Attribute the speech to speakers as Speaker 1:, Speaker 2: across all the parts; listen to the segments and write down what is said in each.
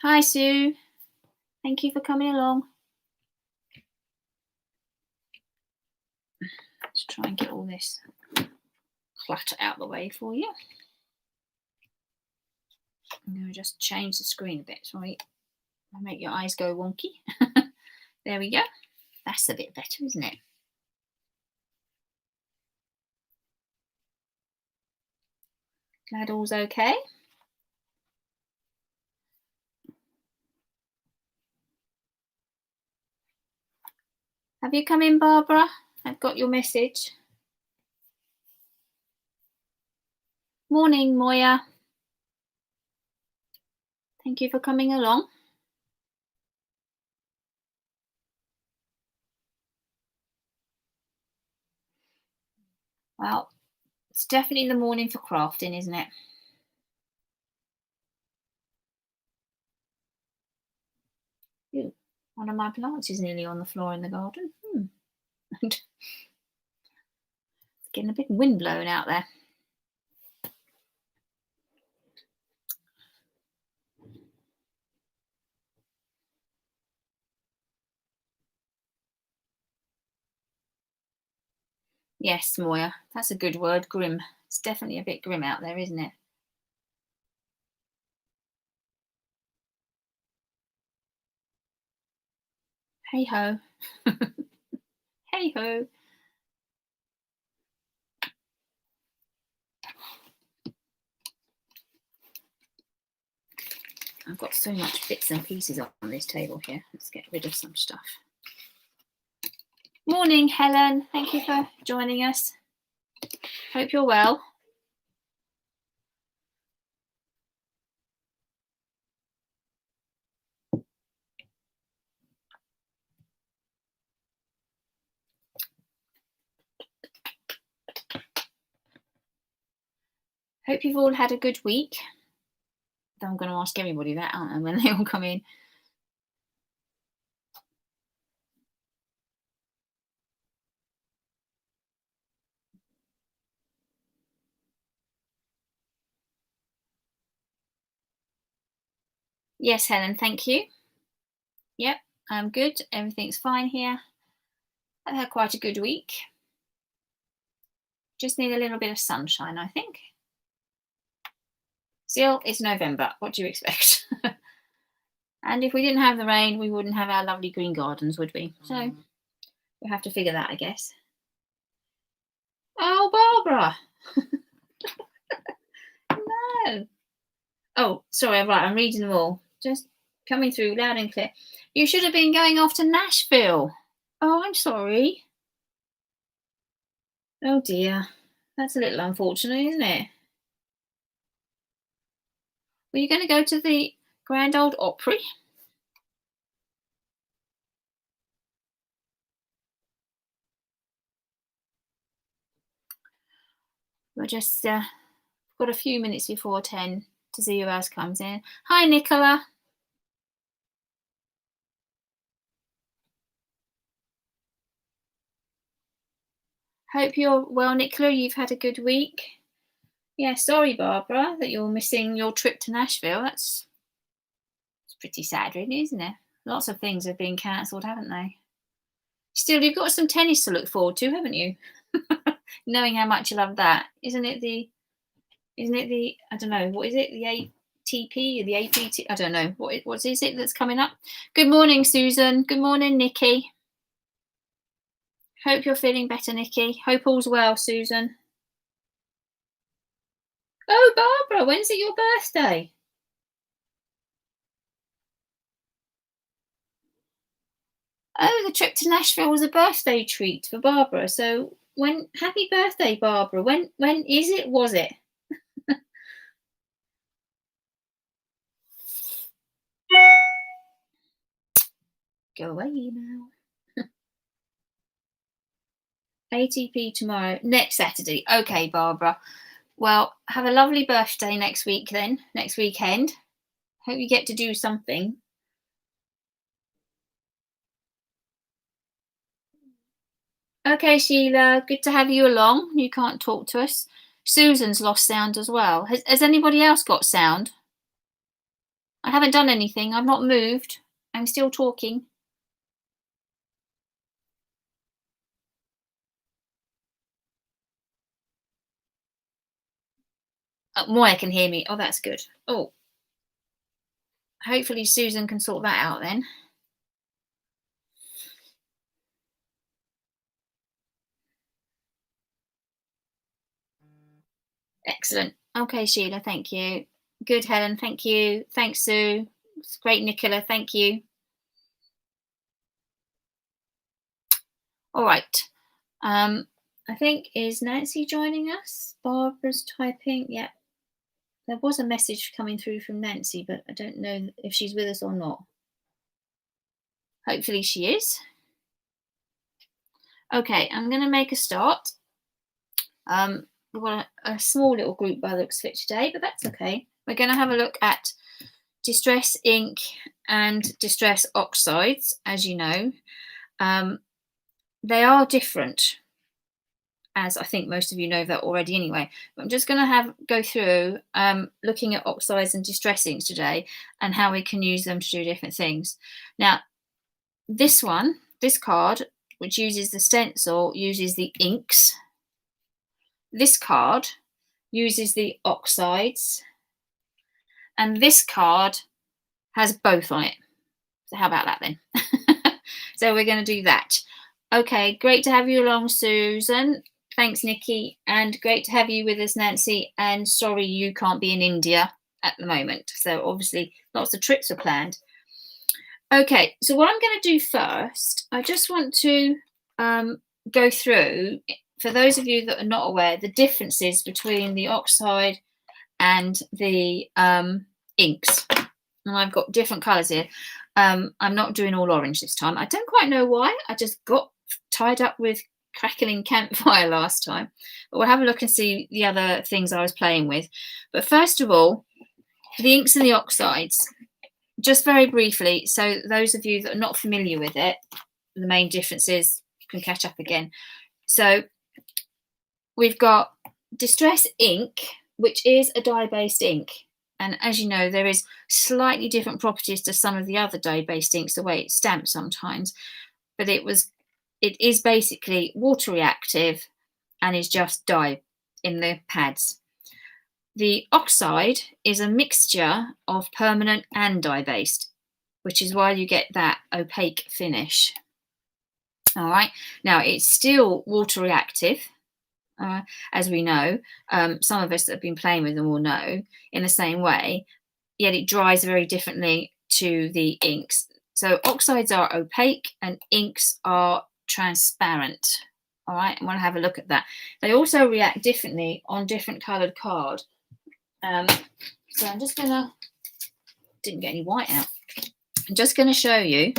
Speaker 1: Hi, Sue. Thank you for coming along. Let's try and get all this clutter out of the way for you. I'm going to just change the screen a bit. Sorry, I'll make your eyes go wonky. There we go. That's a bit better, isn't it? Glad all's okay. Have you come in, Barbara? I've got your message. Morning, Moya. Thank you for coming along. Well, it's definitely the morning for crafting, isn't it? Ooh, one of my plants is nearly on the floor in the garden. It's getting a big wind blowing out there. Yes, Moya, that's a good word, grim. It's definitely a bit grim out there, isn't it? Hey ho. Hey ho. I've got so much bits and pieces on this table here. Let's get rid of some stuff. Morning, Helen. Thank you for joining us. Hope you're well. Hope you've all had a good week. I'm going to ask everybody that, aren't I, when they all come in. Yes, Helen, thank you. Yep, I'm good. Everything's fine here. I've had quite a good week. Just need a little bit of sunshine, I think. Still, it's November. What do you expect? And if we didn't have the rain, we wouldn't have our lovely green gardens, would we? So we'll have to figure that, I guess. Oh, Barbara. No. Oh, sorry, right, I'm reading them all. Just coming through loud and clear. You should have been going off to Nashville. Oh, I'm sorry. Oh dear. That's a little unfortunate, isn't it? Were you going to go to the Grand Old Opry? We're just got a few minutes before 10 to see who else comes in. Hi, Nicola. Hope you're well, Nicola. You've had a good week. Yeah, sorry, Barbara, that you're missing your trip to Nashville. It's pretty sad, really, isn't it? Lots of things have been cancelled, haven't they? Still, you've got some tennis to look forward to, haven't you? Knowing how much you love that, isn't it the? I don't know, what is it? The ATP or the APT? I don't know what is it that's coming up. Good morning, Susan. Good morning, Nikki. Hope you're feeling better, Nikki. Hope all's well, Susan. Oh, Barbara, when's it your birthday? Oh, the trip to Nashville was a birthday treat for Barbara. So happy birthday, Barbara. When is it? Was it? Go away now. ATP tomorrow, next Saturday. Okay, Barbara. Well, have a lovely birthday next week then, next weekend. Hope you get to do something. Okay, Sheila, good to have you along. You can't talk to us. Susan's lost sound as well. Has anybody else got sound? I haven't done anything. I've not moved. I'm still talking. Moya can hear me. Oh, that's good. Oh, hopefully Susan can sort that out then. Excellent. Okay, Sheila, thank you. Good, Helen, thank you. Thanks, Sue. It's great, Nicola, thank you. All right. I think, is Nancy joining us? Barbara's typing. Yeah. There was a message coming through from Nancy, but I don't know if she's with us or not. Hopefully she is. Okay, I'm going to make a start. We've got a small little group by the looks of it today, but that's okay. We're going to have a look at Distress Ink and Distress Oxides, as you know. They are different, as I think most of you know that already anyway. But I'm just going to go through looking at oxides and distress inks today and how we can use them to do different things. Now, this card, which uses the stencil, uses the inks. This card uses the oxides. And this card has both on it. So how about that then? So we're going to do that. Okay, great to have you along, Susan. Thanks, Nikki. And great to have you with us, Nancy. And sorry you can't be in India at the moment. So obviously lots of trips are planned. Okay, so what I'm going to do first, I just want to go through, for those of you that are not aware, the differences between the oxide and the inks. And I've got different colours here. I'm not doing all orange this time. I don't quite know why. I just got tied up with crackling campfire last time. But we'll have a look and see the other things I was playing with. But first of all, the inks and the oxides. Just very briefly, so those of you that are not familiar with it, the main differences can catch up again. So we've got Distress Ink, which is a dye-based ink. And as you know, there is slightly different properties to some of the other dye-based inks, the way it's stamped sometimes. But it is basically water reactive and is just dye in the pads. The oxide is a mixture of permanent and dye-based, which is why you get that opaque finish. All right, now it's still water reactive, as we know. Some of us that have been playing with them will know in the same way, yet it dries very differently to the inks. So oxides are opaque and inks are transparent. All right, and we'll have a look at that. They also react differently on different coloured card. So I'm just gonna, didn't get any white out. I'm just gonna show you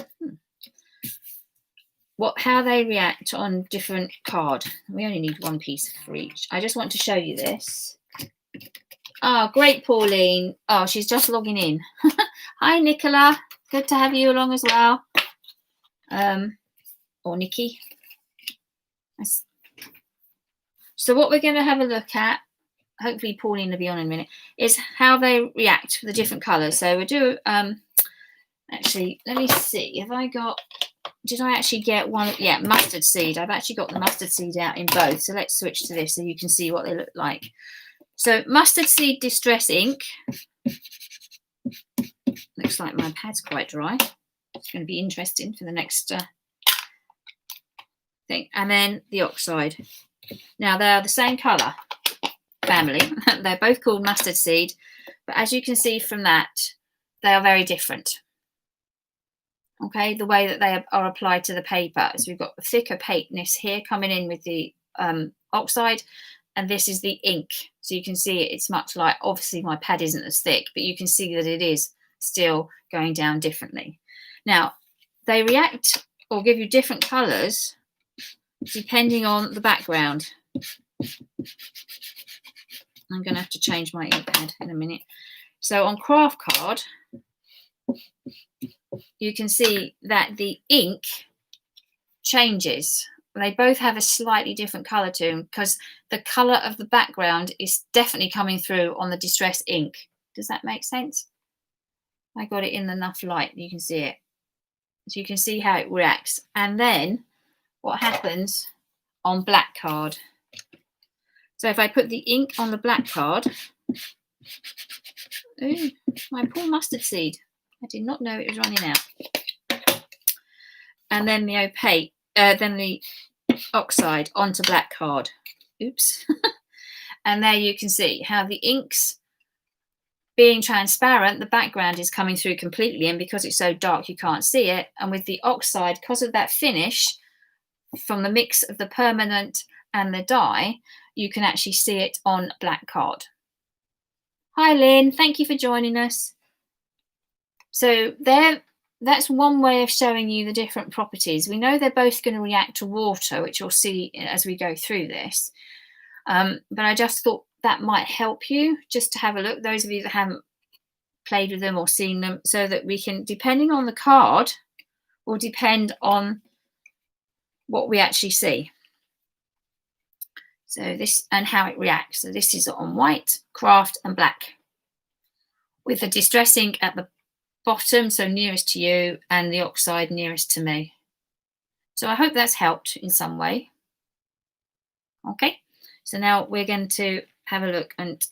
Speaker 1: how they react on different card. We only need one piece for each. I just want to show you this. Oh, great, Pauline. Oh, she's just logging in. Hi, Nicola. Good to have you along as well. Or Nikki. So what we're going to have a look at, hopefully Pauline will be on in a minute, is how they react with the different colours. So we'll do, actually, let me see. Did I actually get one? Yeah, mustard seed. I've actually got the mustard seed out in both. So let's switch to this so you can see what they look like. So mustard seed distress ink. Looks like my pad's quite dry. It's going to be interesting for the next thing. And then the oxide. Now they are the same colour family. They're both called mustard seed. But as you can see from that, they are very different. Okay, the way that they are applied to the paper is we've got the thick opaqueness here coming in with the oxide, and this is the ink. So you can see it's much like, obviously my pad isn't as thick, but you can see that it is still going down differently. Now, they react or give you different colours depending on the background. I'm going to have to change my ink pad in a minute. So on craft card, you can see that the ink changes. They both have a slightly different colour to them because the colour of the background is definitely coming through on the distress ink. Does that make sense? I got it in enough light, you can see it. So you can see how it reacts. And then what happens on black card. So if I put the ink on the black card, ooh, my poor mustard seed. I did not know it was running out. And then the then the oxide onto black card. Oops. And there you can see how the inks being transparent, the background is coming through completely, and because it's so dark you can't see it. And with the oxide, because of that finish from the mix of the permanent and the dye, you can actually see it on black card. Hi Lynn, thank you for joining us. So that's one way of showing you the different properties. We know they're both going to react to water, which you'll see as we go through this. But I just thought that might help you just to have a look, those of you that haven't played with them or seen them, so that we can, depending on the card, will depend on what we actually see. So this, and how it reacts. So this is on white, craft and black, with the Distress Ink at the bottom, so nearest to you, and the oxide nearest to me. So I hope that's helped in some way. Okay, so now we're going to have a look and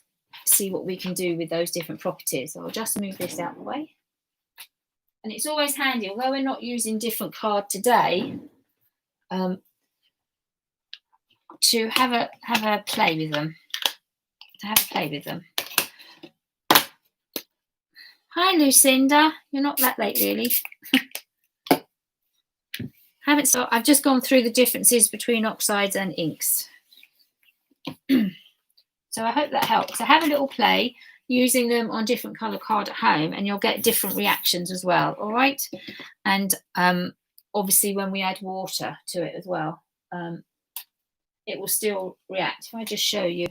Speaker 1: see what we can do with those different properties. I'll just move this out of the way. And it's always handy, although we're not using different card today, to have a play with them. Hi Lucinda, you're not that late really. I've just gone through the differences between oxides and inks. So I hope that helps. So have a little play using them on different colour card at home, and you'll get different reactions as well. All right. And obviously when we add water to it as well, it will still react. If I just show you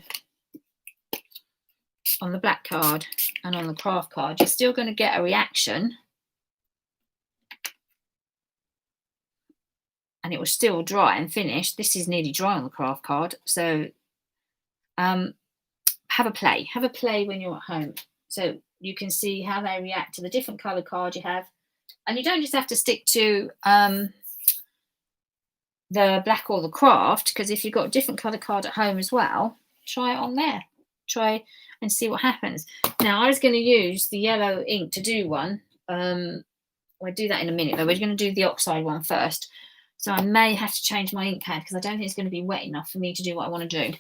Speaker 1: on the black card and on the craft card, you're still going to get a reaction, and it will still dry and finish. This is nearly dry on the craft card. So have a play when you're at home, so you can see how they react to the different colour card you have. And you don't just have to stick to the black or the craft, because if you've got a different colour card at home as well, try it on there. Try and see what happens. Now I was going to use the yellow ink to do one. We'll do that in a minute, though. We're going to do the oxide one first. So I may have to change my ink pad because I don't think it's going to be wet enough for me to do what I want to do.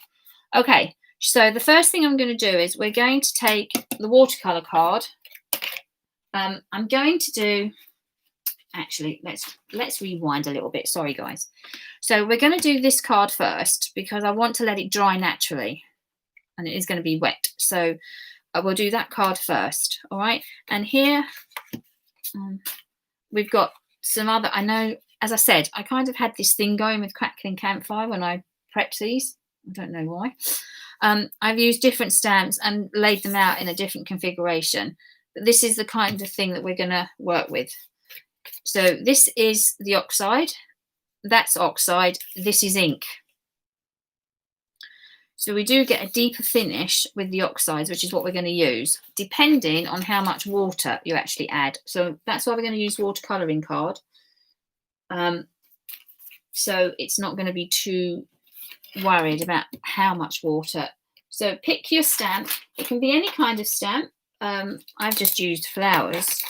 Speaker 1: Okay, so the first thing I'm going to do is we're going to take the watercolour card. I'm going to do, actually, let's rewind a little bit. Sorry, guys. So we're going to do this card first because I want to let it dry naturally, and it is going to be wet. So we'll do that card first. All right. And here we've got some other, I know, as I said, I kind of had this thing going with Crackling Campfire when I prepped these. I don't know why. I've used different stamps and laid them out in a different configuration. But this is the kind of thing that we're going to work with. So this is the oxide. That's oxide. This is ink. So we do get a deeper finish with the oxides, which is what we're going to use, depending on how much water you actually add. So that's why we're going to use watercolouring card. So it's not going to be too worried about how much water. So pick your stamp. It can be any kind of stamp. I've just used flowers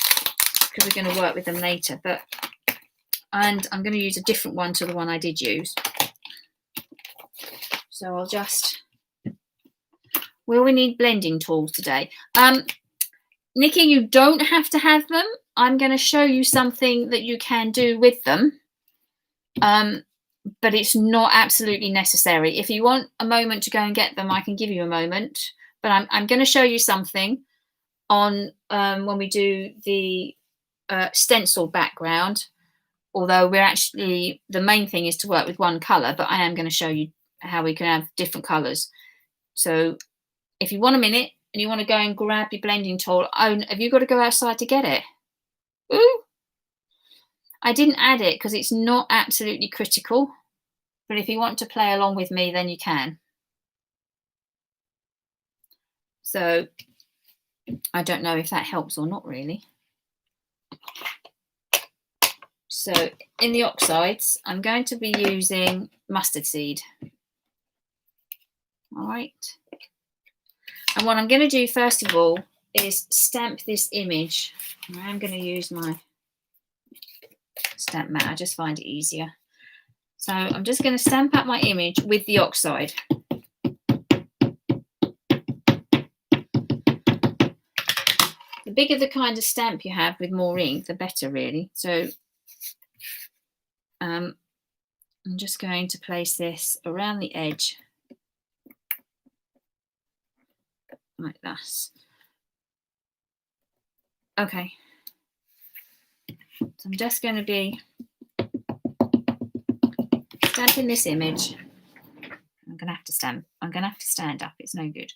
Speaker 1: because we're going to work with them later, and I'm going to use a different one to the one I did use. So I'll just, will we need blending tools today? Nikki, you don't have to have them. I'm going to show you something that you can do with them. But it's not absolutely necessary. If you want a moment to go and get them, I can give you a moment. But I'm going to show you something on when we do the stencil background. Although we're actually, the main thing is to work with one colour, but I am going to show you how we can have different colours. So if you want a minute and you want to go and grab your blending tool, have you got to go outside to get it? Ooh. I didn't add it because it's not absolutely critical, but if you want to play along with me, then you can. So I don't know if that helps or not really. So in the oxides, I'm going to be using mustard seed. All right. And what I'm going to do first of all is stamp this image. I'm going to use my stamp mat. I just find it easier. So I'm just going to stamp out my image with the oxide. The bigger the kind of stamp you have with more ink, the better, really. So I'm just going to place this around the edge like this. Okay. So I'm just going to be stamping this image. I'm going to have to stamp. I'm going to have to stand up. It's no good.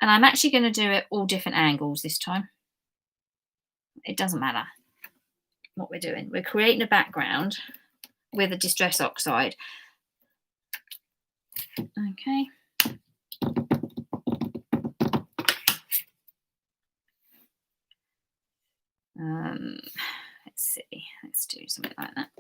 Speaker 1: And I'm actually going to do it all different angles this time. It doesn't matter what we're doing. We're creating a background with a Distress Oxide. Okay. Let's see. Let's do something like that.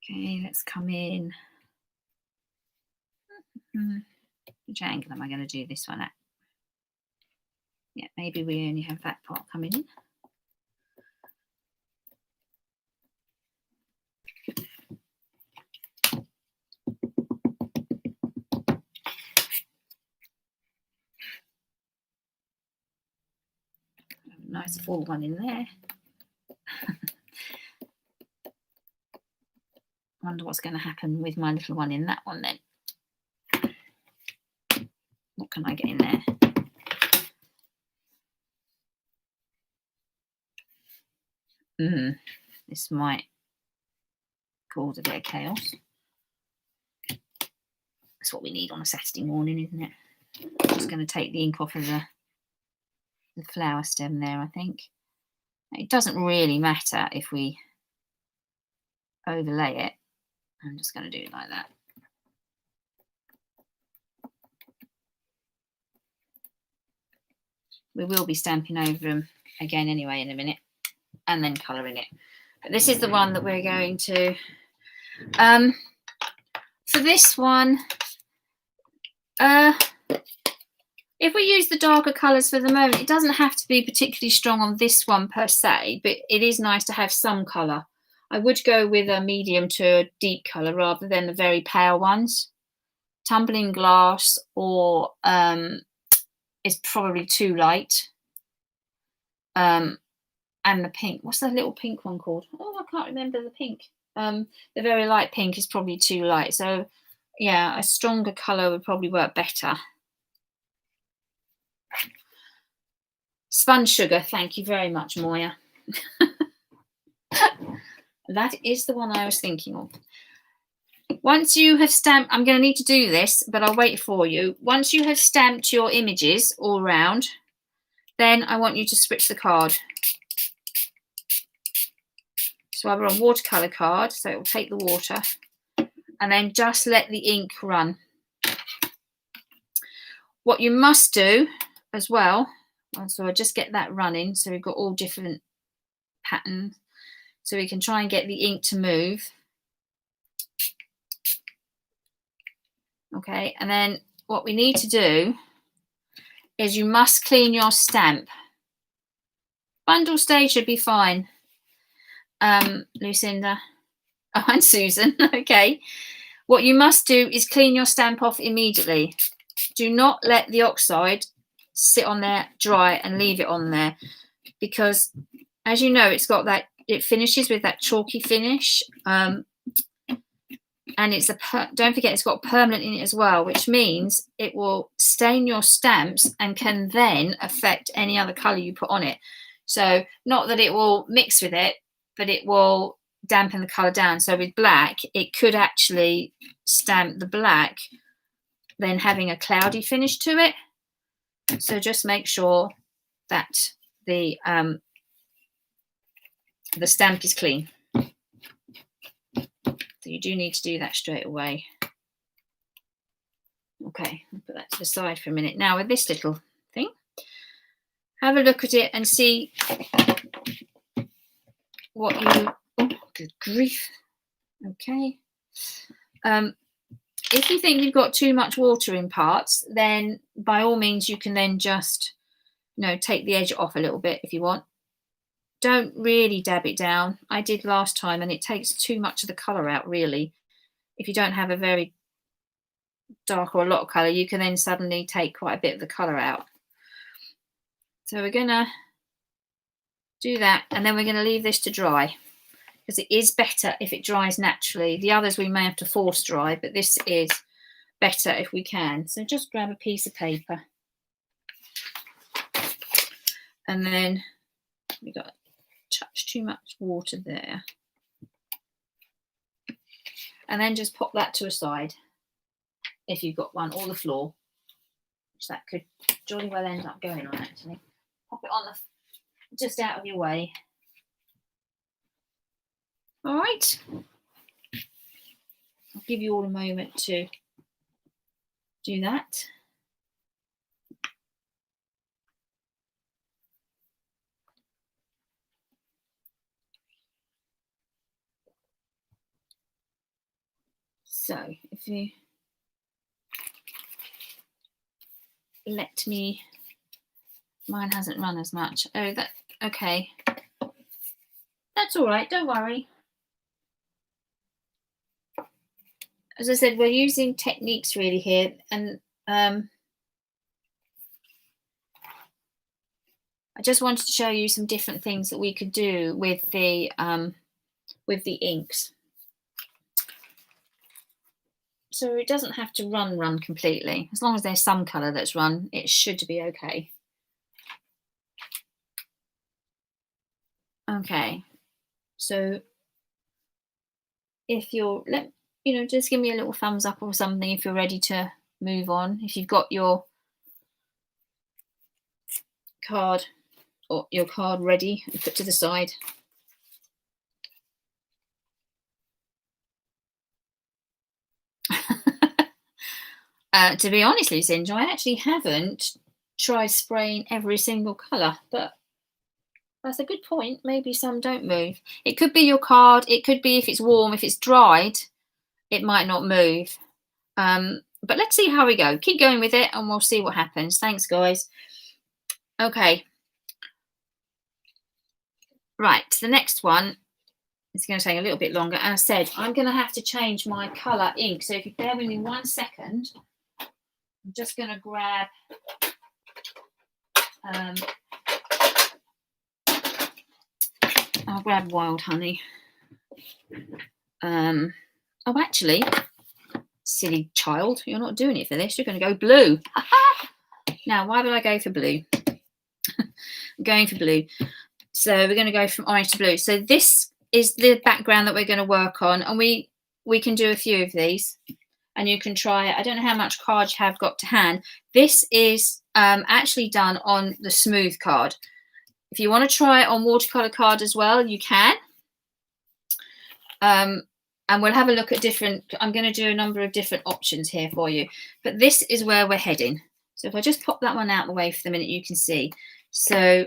Speaker 1: Okay, let's come in. Which angle am I going to do this one at? Yeah, maybe we only have that part coming in. Nice full one in there. Wonder what's going to happen with my little one in that one then. What can I get in there? This might cause a bit of chaos. That's what we need on a Saturday morning, isn't it? I'm just going to take the ink off of the flower stem there, I think. It doesn't really matter if we overlay it. I'm just going to do it like that. We will be stamping over them again anyway in a minute, and then colouring it. But this is the one that we're going to. For this one, if we use the darker colours for the moment, it doesn't have to be particularly strong on this one per se, but it is nice to have some colour. I would go with a medium to a deep colour rather than the very pale ones. Tumbling Glass or is probably too light. And the pink, what's that little pink one called? Oh, I can't remember the pink. The very light pink is probably too light. So yeah, a stronger colour would probably work better. Sponge Sugar, thank you very much, Moya. That is the one I was thinking of. Once you have stamped, I'm going to need to do this, but I'll wait for you. Once you have stamped your images all round, then I want you to switch the card. So I've got a watercolour card, so it will take the water, and then just let the ink run. What you must do as well, so I just get that running, so we've got all different patterns, so we can try and get the ink to move. Okay, and then what we need to do is you must clean your stamp. Bundle stage should be fine. Lucinda. Oh, and Susan. Okay. What you must do is clean your stamp off immediately. Do not let the oxide sit on there, dry, and leave it on there, because as you know, it's got that, it finishes with that chalky finish. And it's don't forget, it's got permanent in it as well, which means it will stain your stamps and can then affect any other colour you put on it. So not that it will mix with it, but it will dampen the colour down. So with black, it could actually stamp the black, then having a cloudy finish to it. So just make sure that the stamp is clean. So you do need to do that straight away. Okay, I'll put that to the side for a minute. Now with this little thing, have a look at it and see what you, oh, good grief. Okay. If you think you've got too much water in parts, then by all means you can then just, take the edge off a little bit if you want. Don't really dab it down. I did last time and it takes too much of the colour out, really. If you don't have a very dark or a lot of colour, you can then suddenly take quite a bit of the colour out. So we're going to do that, and then we're going to leave this to dry, because it is better if it dries naturally. The others we may have to force dry, but this is better if we can. So just grab a piece of paper, and then we got a touch too much water there, and then just pop that to a side if you've got one, or the floor, which that could jolly well end up going on. Actually, pop it on just out of your way. All right, I'll give you all a moment to do that. So if you let me, mine hasn't run as much. Oh, that, okay. That's all right, don't worry. As I said, we're using techniques really here, and I just wanted to show you some different things that we could do with the inks. So it doesn't have to run completely. As long as there's some colour that's run, it should be okay. Okay, so if you're, just give me a little thumbs up or something if you're ready to move on. If you've got your card ready and put to the side. To be honest, Lucinda, I actually haven't tried spraying every single colour, but that's a good point. Maybe some don't move. It could be your card. It could be if it's warm. If it's dried, it might not move. But let's see how we go. Keep going with it and we'll see what happens. Thanks, guys. Okay. Right, the next one is going to take a little bit longer. As I said, I'm going to have to change my colour ink. So if you bear with me 1 second, I'm just going to grab I'll grab Wild Honey. Oh, actually, silly child, you're not doing it for this. You're going to go blue. Now, why would I go for blue? I'm going for blue. So we're going to go from orange to blue. So this is the background that we're going to work on, and we can do a few of these, and you can try it. I don't know how much card you have got to hand. This is actually done on the smooth card. If you want to try it on watercolor card as well, you can. And we'll have a look at I'm going to do a number of different options here for you, but this is where we're heading. So if I just pop that one out of the way for the minute, you can see. So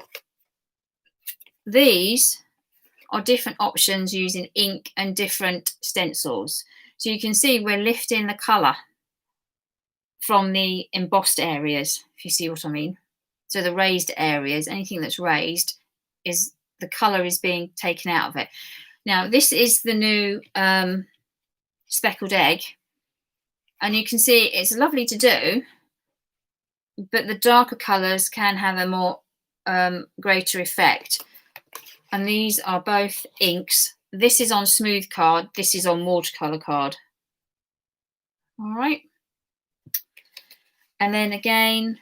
Speaker 1: these are different options using ink and different stencils. So you can see we're lifting the colour from the embossed areas, if you see what I mean. So the raised areas, anything that's raised, is the colour is being taken out of it. Now, this is the new speckled egg, and you can see it's lovely to do, but the darker colours can have a more greater effect. And these are both inks. This is on smooth card, this is on watercolor card. All right. And then again,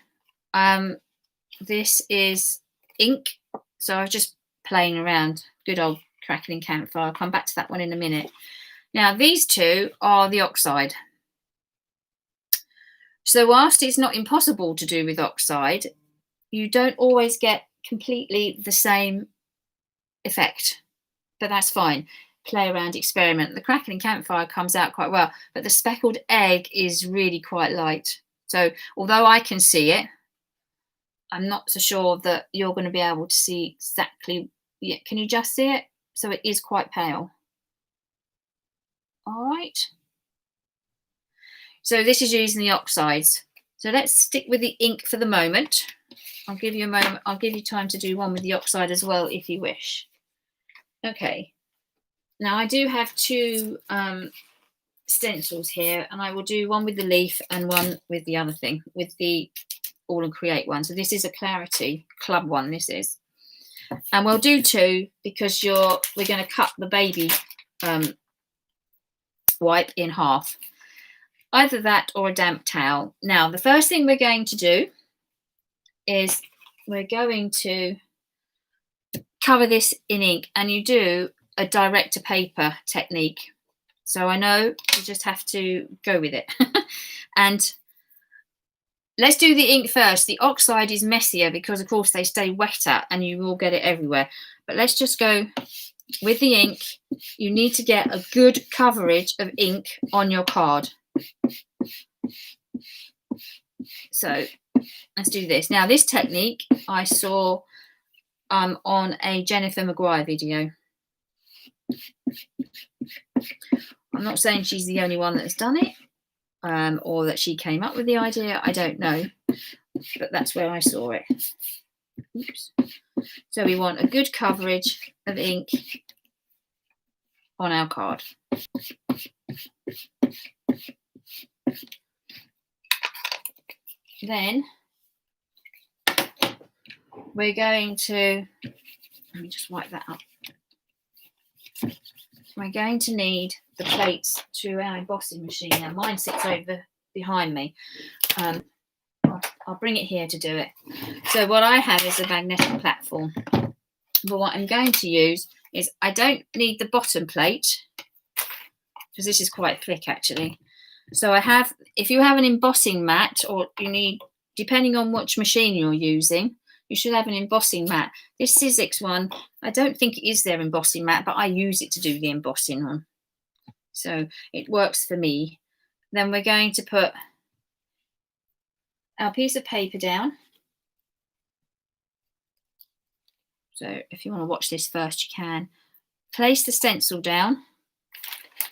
Speaker 1: this is ink. So I was just playing around, good old crackling campfire. I'll come back to that one in a minute. Now, these two are the oxide. So whilst it's not impossible to do with oxide, you don't always get completely the same effect, but that's fine. Play around, experiment. The crackling campfire comes out quite well, but the speckled egg is really quite light. So although I can see it, I'm not so sure that you're going to be able to see exactly. Yeah, can you just see it? So it is quite pale. All right. So this is using the oxides. So let's stick with the ink for the moment. I'll give you a moment. I'll give you time to do one with the oxide as well if you wish. Okay. Now I do have two stencils here, and I will do one with the leaf and one with the other thing, with the All and Create one. So this is a Clarity Club one, this is. And we'll do two because we're going to cut the baby wipe in half. Either that or a damp towel. Now, the first thing we're going to do is we're going to cover this in ink, and you do a direct to paper technique. So I know you just have to go with it. And let's do the ink first. The oxide is messier because, of course, they stay wetter and you will get it everywhere. But let's just go with the ink. You need to get a good coverage of ink on your card. So let's do this. Now, this technique I saw on a Jennifer Maguire video. I'm not saying she's the only one that's done it, or that she came up with the idea. I don't know, but that's where I saw it. Oops. So we want a good coverage of ink on our card. Then we're going to, let me just wipe that up. We're going to need the plates to our embossing machine. Now mine sits over behind me. I'll bring it here to do it. So what I have is a magnetic platform. But what I'm going to use is, I don't need the bottom plate because this is quite thick actually. So I have, if you have an embossing mat, or you need, depending on which machine you're using, you should have an embossing mat. This Sizzix one, I don't think it is their embossing mat, but I use it to do the embossing on. So it works for me. Then we're going to put our piece of paper down. So if you want to watch this first, you can. Place the stencil down.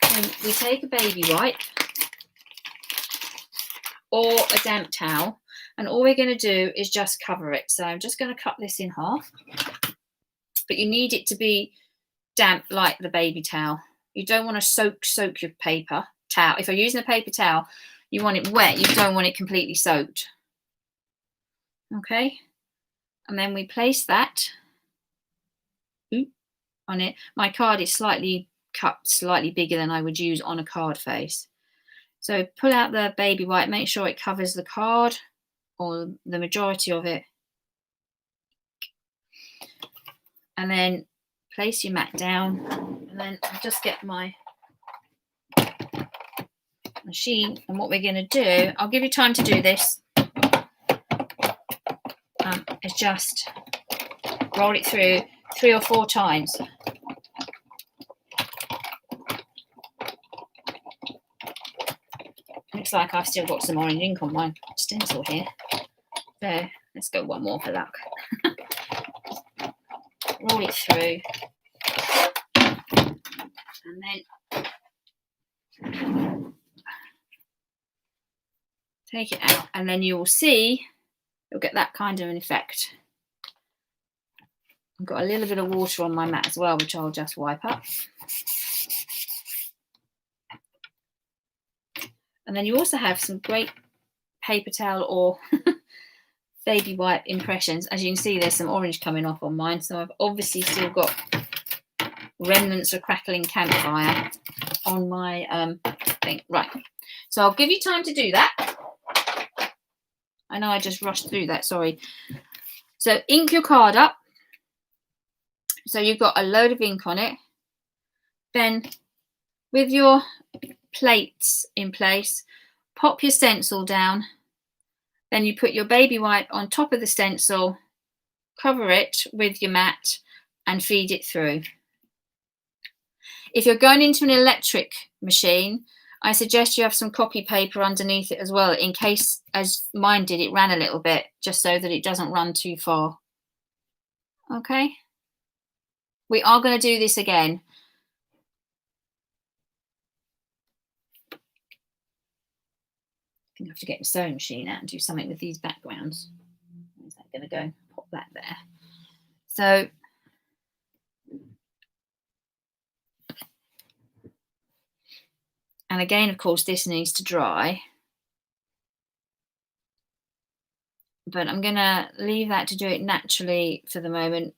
Speaker 1: And we take a baby wipe or a damp towel, and all we're going to do is just cover it. So I'm just going to cut this in half, but you need it to be damp like the baby towel. You don't want to soak your paper towel. If you're using a paper towel, you want it wet. You don't want it completely soaked. Okay, and then we place that on it. My card is slightly cut, slightly bigger than I would use on a card face. So pull out the baby wipe, make sure it covers the card or the majority of it. And then place your mat down. And then I'll just get my machine. And what we're going to do, I'll give you time to do this, is just roll it through 3 or 4 times. Looks like I've still got some orange ink on my stencil here. So let's go one more for luck. Roll it through. And then take it out. And then you will see, you'll get that kind of an effect. I've got a little bit of water on my mat as well, which I'll just wipe up. And then you also have some great paper towel or baby wipe impressions. As you can see, there's some orange coming off on mine. So I've obviously still got remnants of crackling campfire on my thing. Right. So I'll give you time to do that. I know I just rushed through that, sorry. So ink your card up. So you've got a load of ink on it. Then with your plates in place, pop your stencil down. Then you put your baby wipe on top of the stencil, cover it with your mat and feed it through. If you're going into an electric machine, I suggest you have some copy paper underneath it as well, in case, as mine did, it ran a little bit, just so that it doesn't run too far. Okay? We are going to do this again. I think I have to get the sewing machine out and do something with these backgrounds. Where's that going to go? Pop that there. So, and again, of course, this needs to dry. But I'm going to leave that to do it naturally for the moment.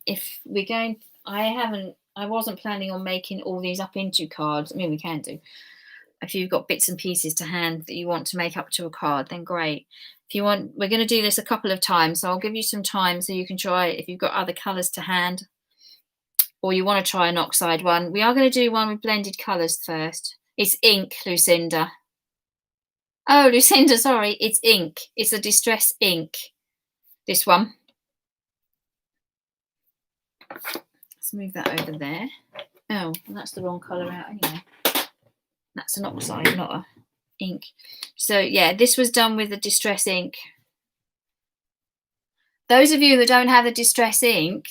Speaker 1: If we're going, I wasn't planning on making all these up into cards. I mean, we can do. If you've got bits and pieces to hand that you want to make up to a card, then great. If you want, we're going to do this a couple of times, so I'll give you some time so you can try it if you've got other colours to hand, or you want to try an oxide one. We are going to do one with blended colours first. It's ink, Lucinda. Oh, Lucinda, sorry, it's ink. It's a Distress Ink. This one. Let's move that over there. Oh, that's the wrong colour out anyway. That's an oxide, not a ink. So yeah, this was done with the Distress Ink. Those of you that don't have the Distress Ink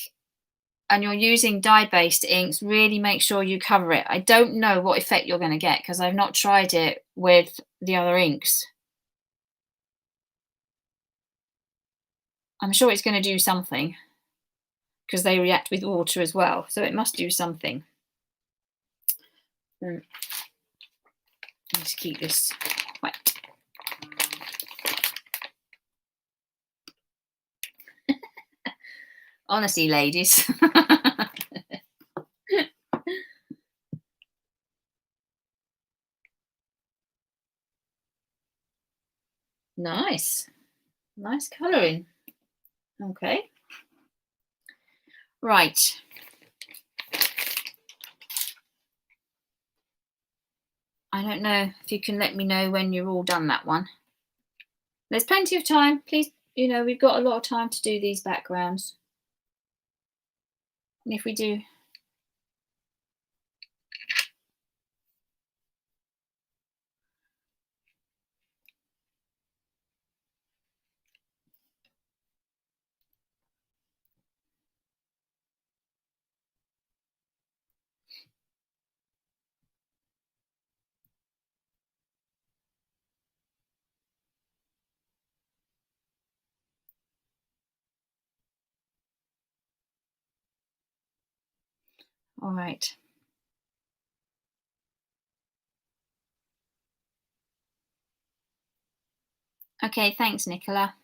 Speaker 1: and you're using dye-based inks, really make sure you cover it. I don't know what effect you're going to get because I've not tried it with the other inks. I'm sure it's going to do something because they react with water as well, so it must do something. I need to keep this wet. Honestly, ladies. Nice. Nice colouring. Okay. Right. I don't know if you can let me know when you're all done that one. There's plenty of time. Please, you know, we've got a lot of time to do these backgrounds. And if we do... All right. Okay, thanks, Nicola.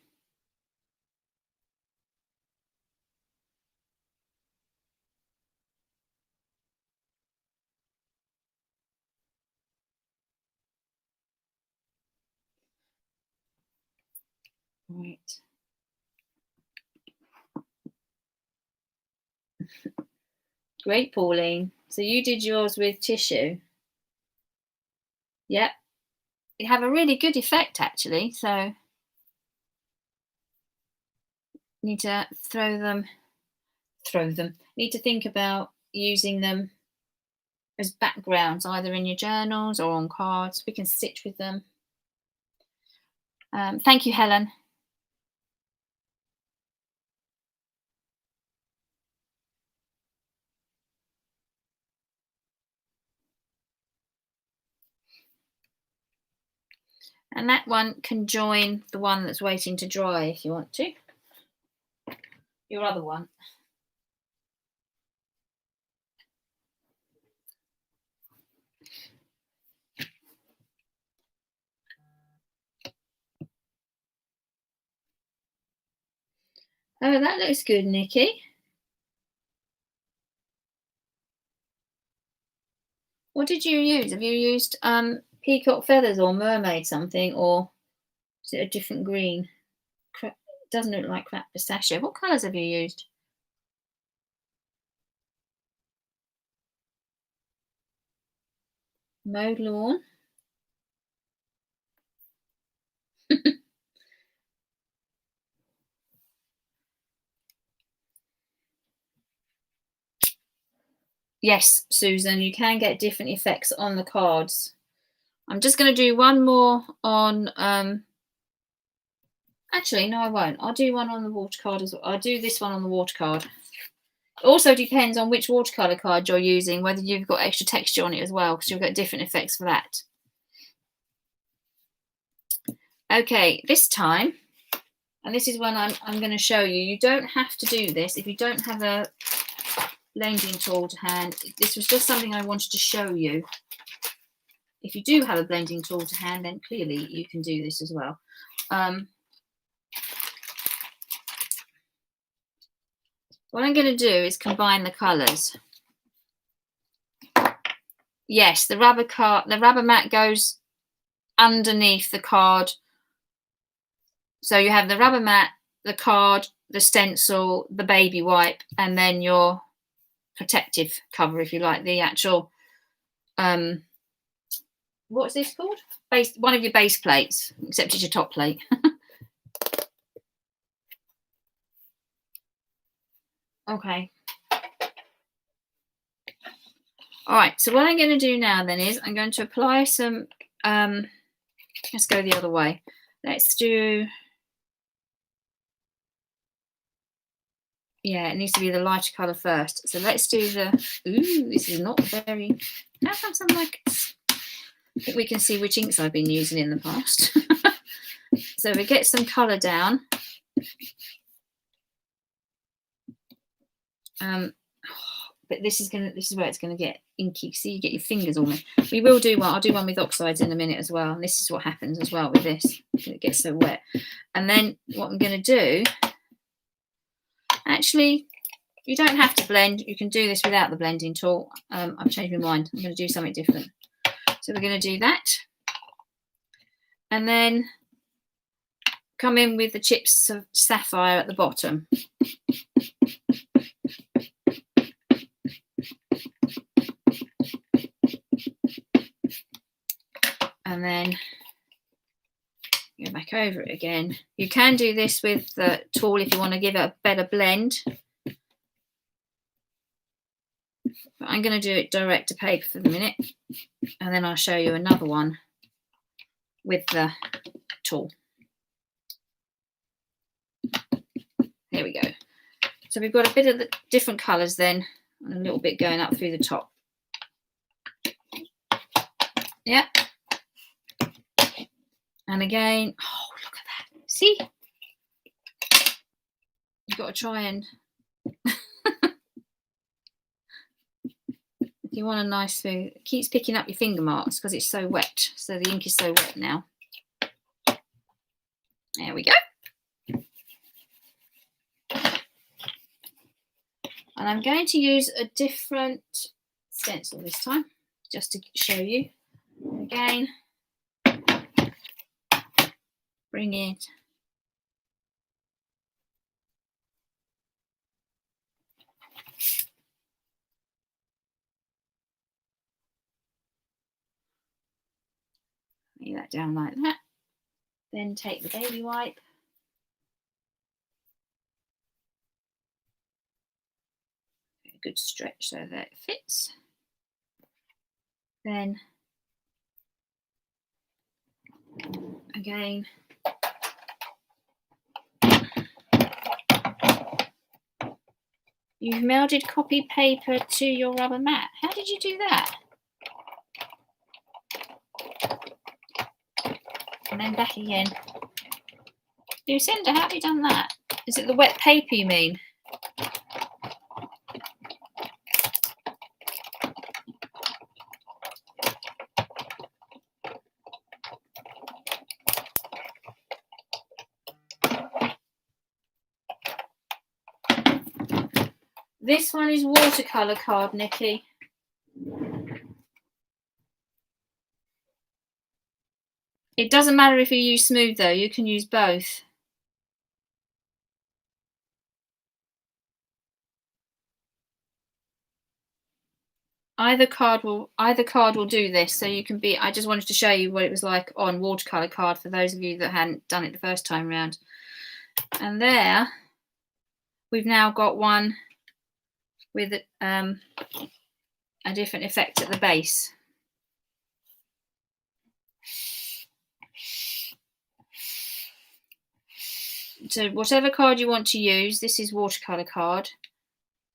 Speaker 1: Right. Great, Pauline. So you did yours with tissue. Yep. It have a really good effect, actually. So need to throw them. Need to think about using them as backgrounds, either in your journals or on cards. We can stitch with them. Thank you, Helen. And that one can join the one that's waiting to dry if you want to. Your other one. Oh, that looks good, Nikki. What did you use? Have you used peacock feathers or mermaid something, or is it a different green? It doesn't look like crap pistachio. What colours have you used? Mowed lawn. Yes, Susan, you can get different effects on the cards. I'm just going to do one more on, actually, no, I won't. I'll do one on the water card as well. I'll do this one on the water card. It also depends on which watercolour card you're using, whether you've got extra texture on it as well, because you'll get different effects for that. Okay, this time, and this is when I'm going to show you, you don't have to do this if you don't have a blending tool to hand. This was just something I wanted to show you. If you do have a blending tool to hand, then clearly you can do this as well. What I'm going to do is combine the colours. Yes, the rubber mat goes underneath the card. So you have the rubber mat, the card, the stencil, the baby wipe, and then your protective cover, if you like, the actual, what's this called? One of your base plates, except it's your top plate. Okay. All right, so what I'm going to do now then is I'm going to apply some, let's go the other way. Let's do, yeah, it needs to be the lighter colour first. So let's do the, ooh, this is not very, how come some like, I think we can see which inks I've been using in the past. So we get some colour down. But this is where it's gonna get inky. See, you get your fingers on it. We will do one. I'll do one with oxides in a minute as well. And this is what happens as well with this. It gets so wet. And then what I'm gonna do, actually, you don't have to blend. You can do this without the blending tool. I've changed my mind. I'm gonna do something different. So we're gonna do that. And then come in with the chips of sapphire at the bottom. And then go back over it again. You can do this with the tool if you want to give it a better blend. But I'm going to do it direct to paper for the minute. And then I'll show you another one with the tool. There we go. So we've got a bit of the different colours then, and a little bit going up through the top. Yeah. And again, oh, look at that. See? You've got to try and... If you want a nice food, it keeps picking up your finger marks because it's so wet. So the ink is so wet now. There we go. And I'm going to use a different stencil this time, just to show you. Again, bring it. Lay that down like that. Then take the baby wipe. A good stretch so that it fits. Then again, you've melded copy paper to your rubber mat. How did you do that? And then back again. Lucinda, how have you done that? Is it the wet paper you mean? This one is watercolour card, Nikki. It doesn't matter if you use smooth though, you can use both. Either card will do this, so you can be, I just wanted to show you what it was like on watercolour card for those of you that hadn't done it the first time round. And there, we've now got one with a different effect at the base. So whatever card you want to use, this is watercolour card.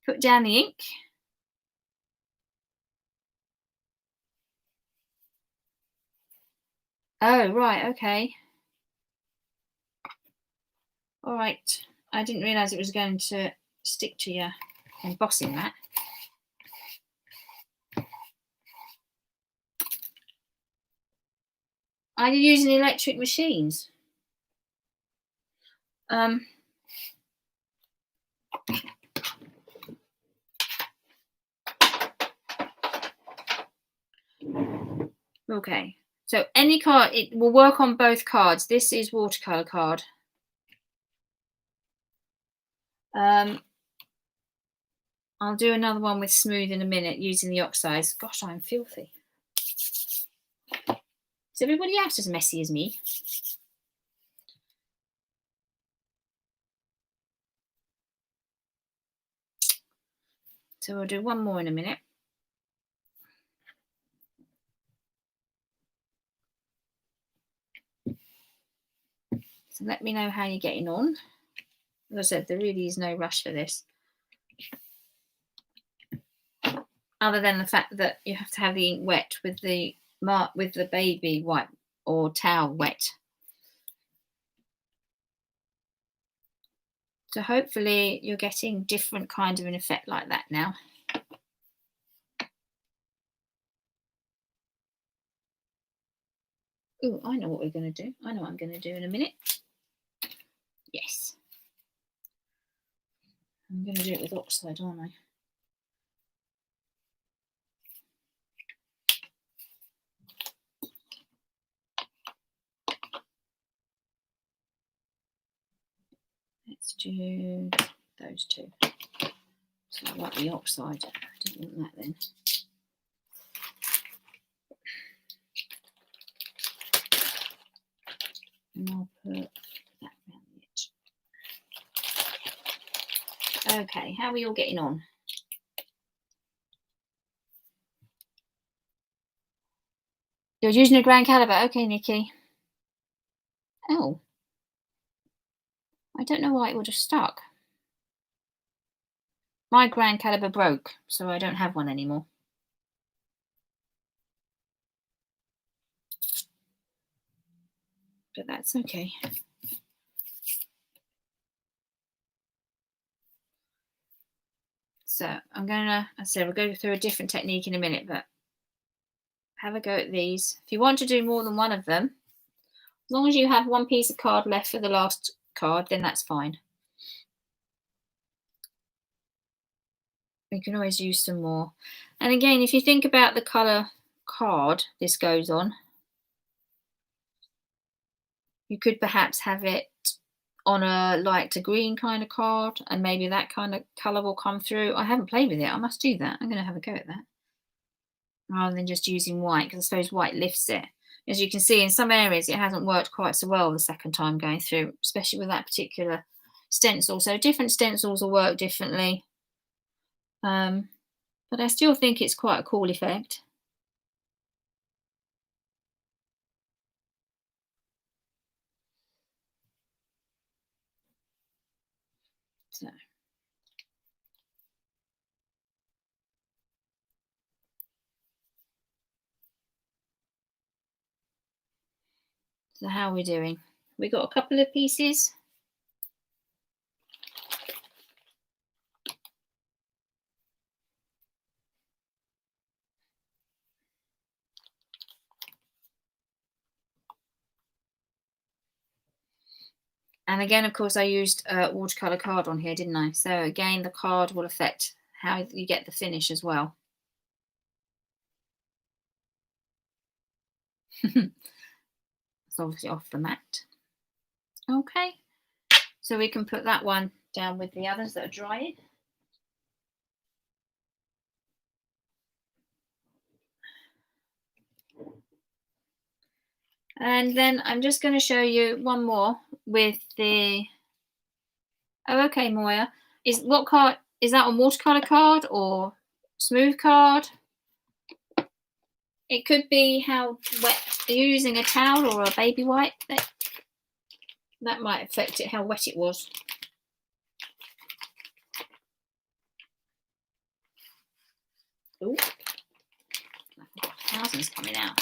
Speaker 1: Put down the ink. Oh, right, okay. All right. I didn't realise it was going to stick to your embossing mat. Are you using electric machines? Okay. So any card, it will work on both cards. This is watercolour card. I'll do another one with smooth in a minute using the oxides. Gosh, I'm filthy. Is everybody else as messy as me? So we'll do one more in a minute. So let me know how you're getting on. As I said, there really is no rush for this. Other than the fact that you have to have the ink wet with the baby wipe or towel wet. So hopefully you're getting different kind of an effect like that now. Oh, I know what we're going to do. I know what I'm going to do in a minute. Yes. I'm going to do it with oxide, aren't I? Let's do those two. So I like the oxide. I don't want that then. And I'll put that around the edge. Okay, how are you all getting on? You're using a grand caliber. Okay, Nikki. Oh. I don't know why it would have stuck. My grand caliber broke, so I don't have one anymore. But that's okay. So I'm gonna, as I said, we'll go through a different technique in a minute, but have a go at these. If you want to do more than one of them, as long as you have one piece of card left for the last card, then that's fine. You can always use some more. And again, if you think about the colour card this goes on, you could perhaps have it on a light green kind of card, and maybe that kind of colour will come through. I haven't played with it. I must do that. I'm going to have a go at that. Rather than just using white, because I suppose white lifts it. As you can see, in some areas it hasn't worked quite so well the second time going through, especially with that particular stencil. So different stencils will work differently. But I still think it's quite a cool effect. So how are we doing? We got a couple of pieces. And again, of course, I used watercolour card on here, didn't I? So again, the card will affect how you get the finish as well. It's obviously off the mat. Okay, so we can put that one down with the others that are drying. And then I'm just going to show you one more with the... Oh, okay, Moya. What card? Is that on watercolour card or smooth card? It could be how wet. Are you using a towel or a baby wipe? That might affect it, how wet it was. Oh, thousands coming out.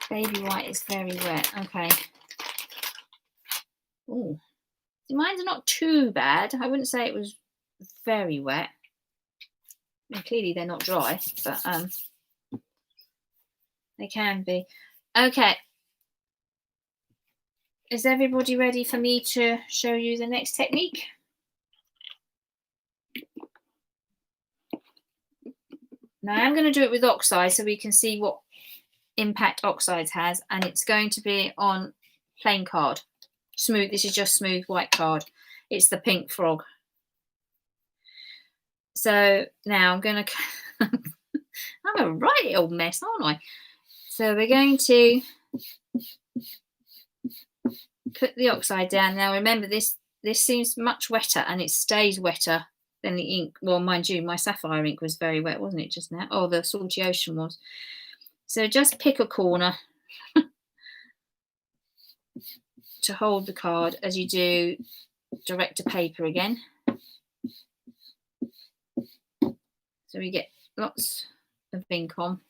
Speaker 1: Baby white is very wet. Okay. Oh, mine's not too bad. I wouldn't say it was very wet. I mean, clearly they're not dry, but they can be. Okay. Is everybody ready for me to show you the next technique? Now I'm going to do it with oxide so we can see what impact oxides has, and it's going to be on plain card. Smooth. This is just smooth white card. It's the pink frog. So now I'm going to I'm a right old mess, aren't I? So we're going to put the oxide down. Now remember, this seems much wetter, and it stays wetter than the ink. Well, mind you, my sapphire ink was very wet, wasn't it, just now? Oh, the salty ocean was. So just pick a corner to hold the card as you do direct to paper again. So we get lots of ink on.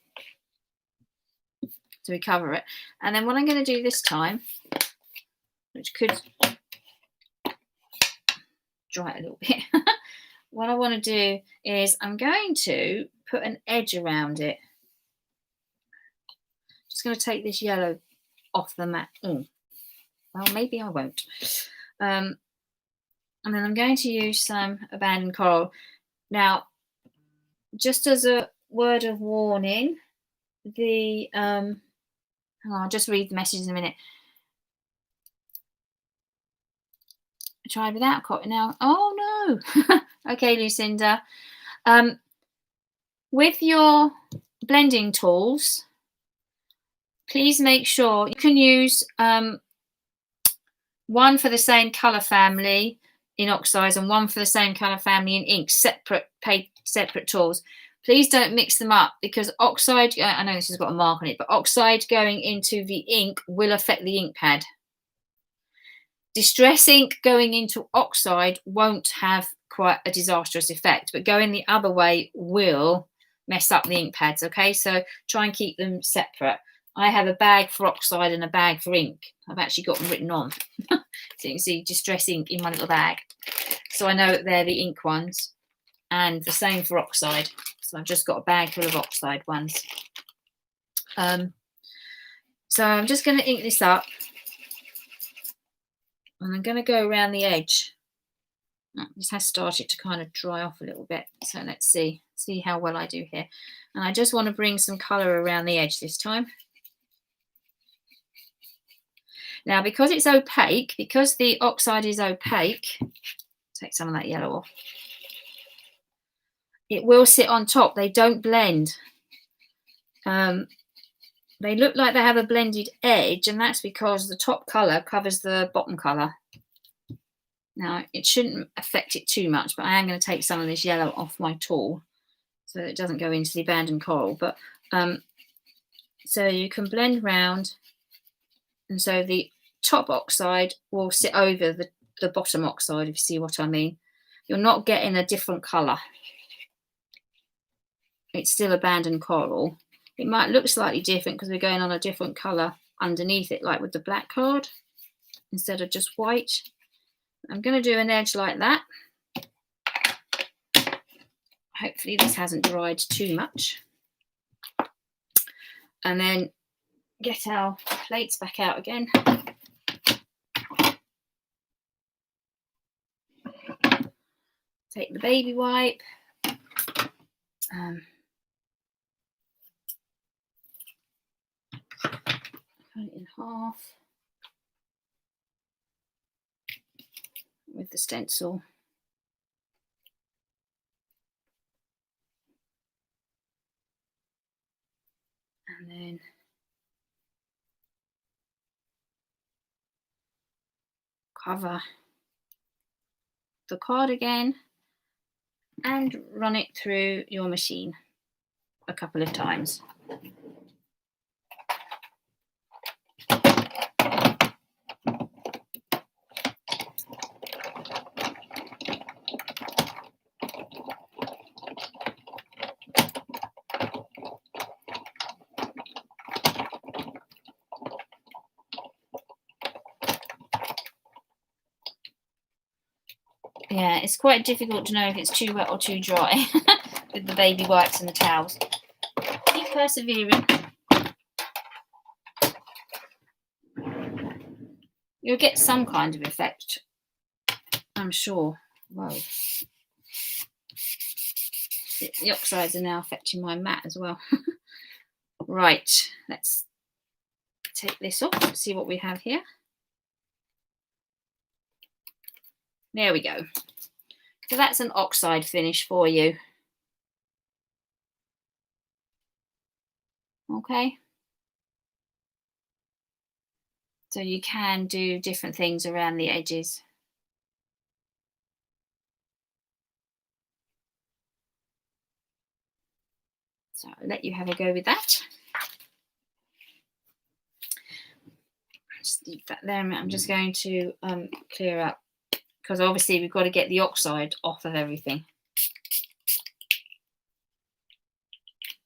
Speaker 1: So we cover it. And then what I'm going to do this time, which could dry it a little bit, what I want to do is I'm going to put an edge around it. Just going to take this yellow off the mat. Oh, well, maybe I won't. And then I'm going to use some abandoned coral. Now, just as a word of warning, I'll just read the message in a minute. Try without cotton now. Oh no. Okay, Lucinda. With your blending tools, please make sure you can use one for the same color family in oxides and one for the same color family in ink, separate tools. Please don't mix them up, because oxide, I know this has got a mark on it, but oxide going into the ink will affect the ink pad. Distress ink going into oxide won't have quite a disastrous effect, but going the other way will mess up the ink pads, okay? So try and keep them separate. I have a bag for oxide and a bag for ink. I've actually got them written on. So you can see Distress ink in my little bag. So I know that they're the ink ones, and the same for oxide. So I've just got a bag full of oxide ones. So I'm just going to ink this up, and I'm going to go around the edge. This has started to kind of dry off a little bit. So let's see how well I do here. And I just want to bring some colour around the edge this time. Now, because it's opaque, because the oxide is opaque, take some of that yellow off. It will sit on top. They don't blend. They look like they have a blended edge, and that's because the top colour covers the bottom colour. Now, it shouldn't affect it too much, but I am going to take some of this yellow off my tool so that it doesn't go into the abandoned coral. But so you can blend round, and so the top oxide will sit over the bottom oxide, if you see what I mean. You're not getting a different colour. It's still abandoned coral. It might look slightly different because we're going on a different colour underneath it, like with the black card, instead of just white. I'm going to do an edge like that. Hopefully this hasn't dried too much. And then get our plates back out again. Take the baby wipe. Cut it in half with the stencil. And then cover the card again and run it through your machine. a couple of times. Yeah, it's quite difficult to know if it's too wet or too dry with the baby wipes and the towels. Keep persevering. You'll get some kind of effect, I'm sure. Whoa. The oxides are now affecting my mat as well. Right, let's take this off. Let's see what we have here. There we go. So that's an oxide finish for you. Okay. So you can do different things around the edges. So I'll let you have a go with that. Just leave that there. I'm just going to clear up, because obviously we've got to get the oxide off of everything.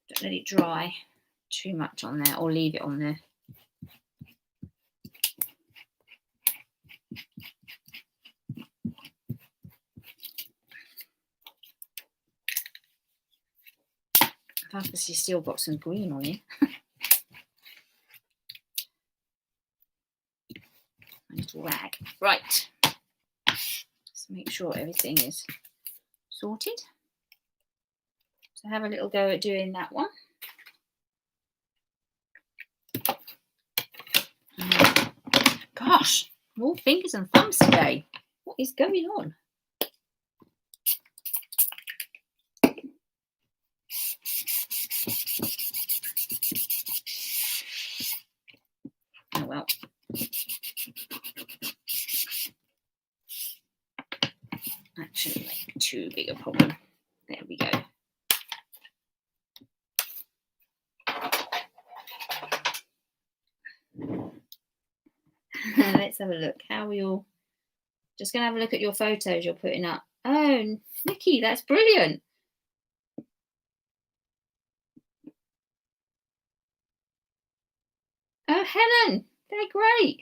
Speaker 1: Don't let it dry too much on there, or leave it on there. I've obviously still got some green on here. Little rag. Right. Let's make sure everything is sorted. So have a little go at doing that one. Gosh, more fingers and thumbs today. What is going on? Oh well. Actually, like too big a problem. There we go. Let's have a look. How are we all? Just going to have a look at your photos you're putting up. Oh, Nikki, that's brilliant. Oh, Helen, they're great.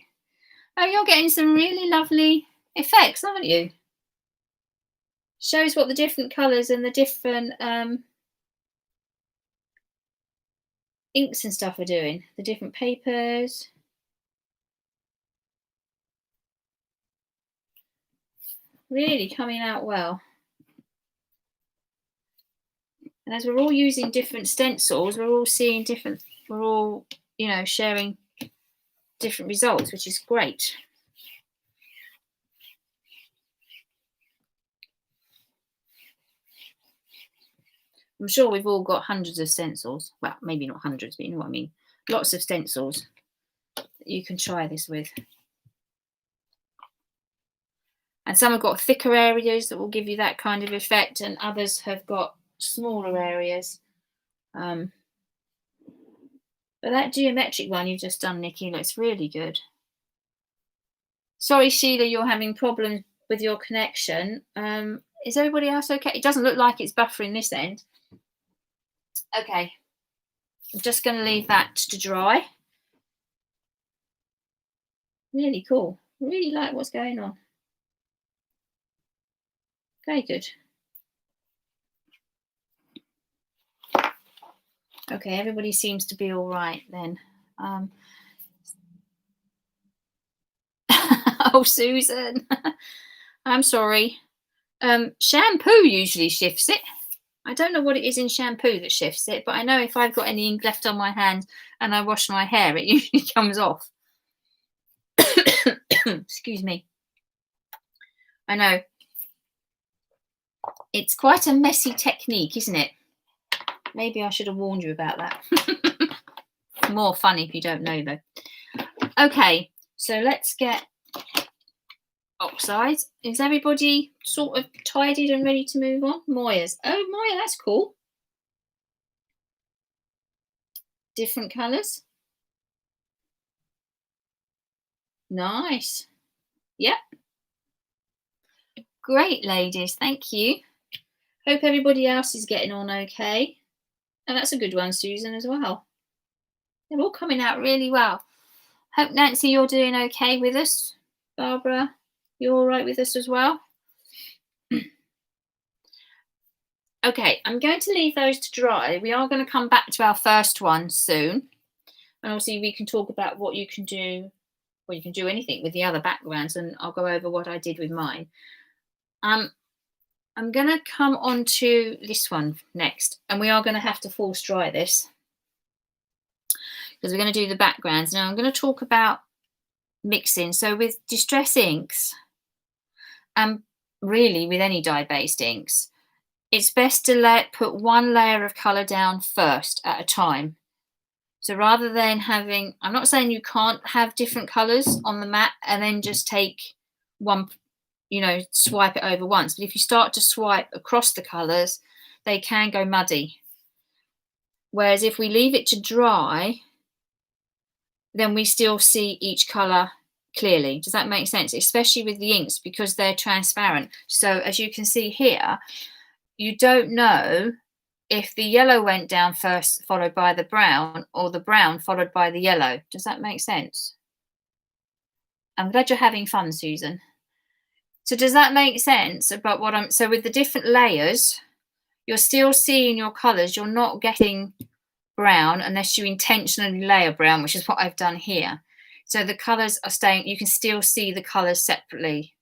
Speaker 1: Oh, you're getting some really lovely effects, aren't you? Shows what the different colours and the different inks and stuff are doing. The different papers. Really coming out well. And as we're all using different stencils, we're all seeing different, we're all, you know, sharing different results, which is great. I'm sure we've all got hundreds of stencils. Well, maybe not hundreds, but you know what I mean. Lots of stencils that you can try this with. And some have got thicker areas that will give you that kind of effect, and others have got smaller areas. But that geometric one you've just done, Nikki, looks really good. Sorry, Sheila, you're having problems with your connection. Is everybody else okay? It doesn't look like it's buffering this end. Okay. I'm just going to leave that to dry. Really cool. Really like what's going on. Very good. Okay, everybody seems to be all right then. Oh, Susan, I'm sorry. Shampoo usually shifts it. I don't know what it is in shampoo that shifts it, but I know if I've got any ink left on my hand and I wash my hair, it usually comes off. Excuse me. I know. It's quite a messy technique, isn't it? Maybe I should have warned you about that. More fun if you don't know, though. Okay, so let's get oxides. Is everybody sort of tidied and ready to move on? Moya's. Oh, Moya, that's cool. Different colours? Nice. Yep. Great, ladies. Thank you. Hope everybody else is getting on okay. And that's a good one, Susan, as well. They're all coming out really well. Hope, Nancy, you're doing okay with us. Barbara, you're all right with us as well? Okay, I'm going to leave those to dry. We are going to come back to our first one soon. And obviously we can talk about what you can do. Well, you can do anything with the other backgrounds, and I'll go over what I did with mine. I'm going to come on to this one next, and we are going to have to force dry this because we're going to do the backgrounds. Now I'm going to talk about mixing. So with Distress inks, and really with any dye-based inks, it's best to put one layer of colour down first at a time. So rather than having, I'm not saying you can't have different colours on the mat and then just take one, swipe it over once. But if you start to swipe across the colours, they can go muddy. Whereas if we leave it to dry, then we still see each colour clearly. Does that make sense? Especially with the inks, because they're transparent. So as you can see here, you don't know if the yellow went down first, followed by the brown, or the brown followed by the yellow. Does that make sense? I'm glad you're having fun, Susan. So does that make sense about so with the different layers, you're still seeing your colours. You're not getting brown unless you intentionally layer brown, which is what I've done here. So the colours are staying, you can still see the colours separately.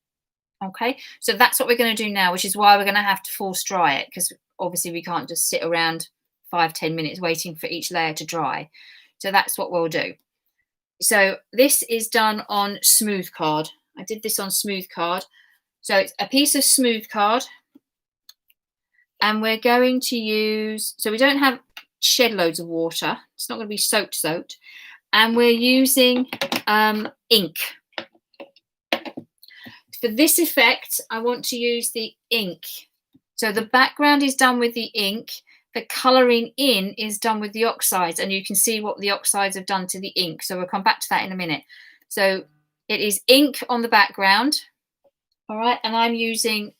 Speaker 1: Okay, so that's what we're going to do now, which is why we're going to have to force dry it, because obviously we can't just sit around 5-10 minutes waiting for each layer to dry. So that's what we'll do. So this is done on smooth card. I did this on smooth card. So it's a piece of smooth card, and we're going to use, so we don't have shed loads of water. It's not going to be soaked. And we're using ink. For this effect, I want to use the ink. So the background is done with the ink. The colouring in is done with the oxides, and you can see what the oxides have done to the ink. So we'll come back to that in a minute. So it is ink on the background. All right, and I'm using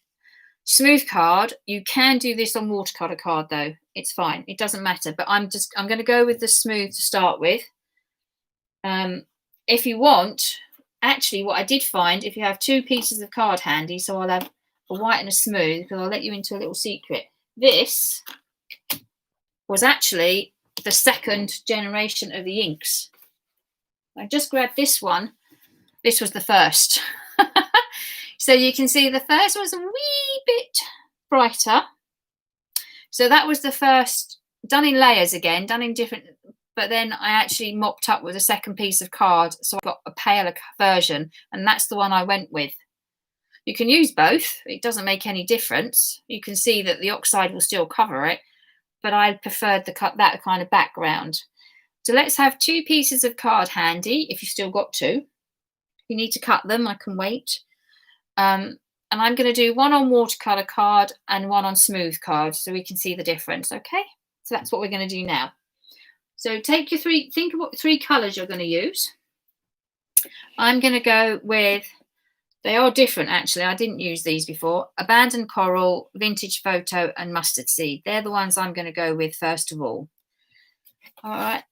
Speaker 1: smooth card. You can do this on watercolour card though. It's fine. It doesn't matter. But I'm going to go with the smooth to start with. If you want, actually, what I did find, if you have two pieces of card handy, so I'll have a white and a smooth, because I'll let you into a little secret. This was actually the second generation of the inks. I just grabbed this one. This was the first. So you can see the first was a wee bit brighter. So that was the first, done in layers again, done in different, but then I actually mopped up with a second piece of card, so I got a paler version, and that's the one I went with. You can use both. It doesn't make any difference. You can see that the oxide will still cover it, but I preferred that kind of background. So let's have two pieces of card handy, if you've still got two. If you need to cut them, I can wait. And I'm going to do one on watercolour card and one on smooth card, so we can see the difference, okay? So that's what we're going to do now. So take your think of what three colours you're going to use. I'm going to go with, they are different actually, I didn't use these before, Abandoned Coral, Vintage Photo and Mustard Seed. They're the ones I'm going to go with first of all. All right,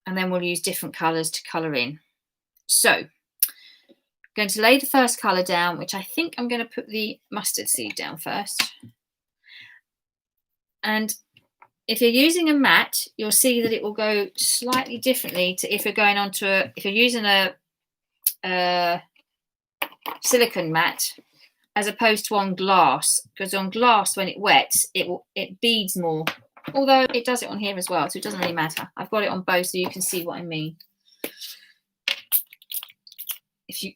Speaker 1: and then we'll use different colours to colour in. So I'm going to lay the first colour down, which I think I'm going to put the Mustard Seed down first. And if you're using a matte, you'll see that it will go slightly differently to if you're going on to if you're using a silicone matte, as opposed to on glass, because on glass when it wets it beads more, although it does it on here as well, so it doesn't really matter. I've got it on both so you can see what I mean.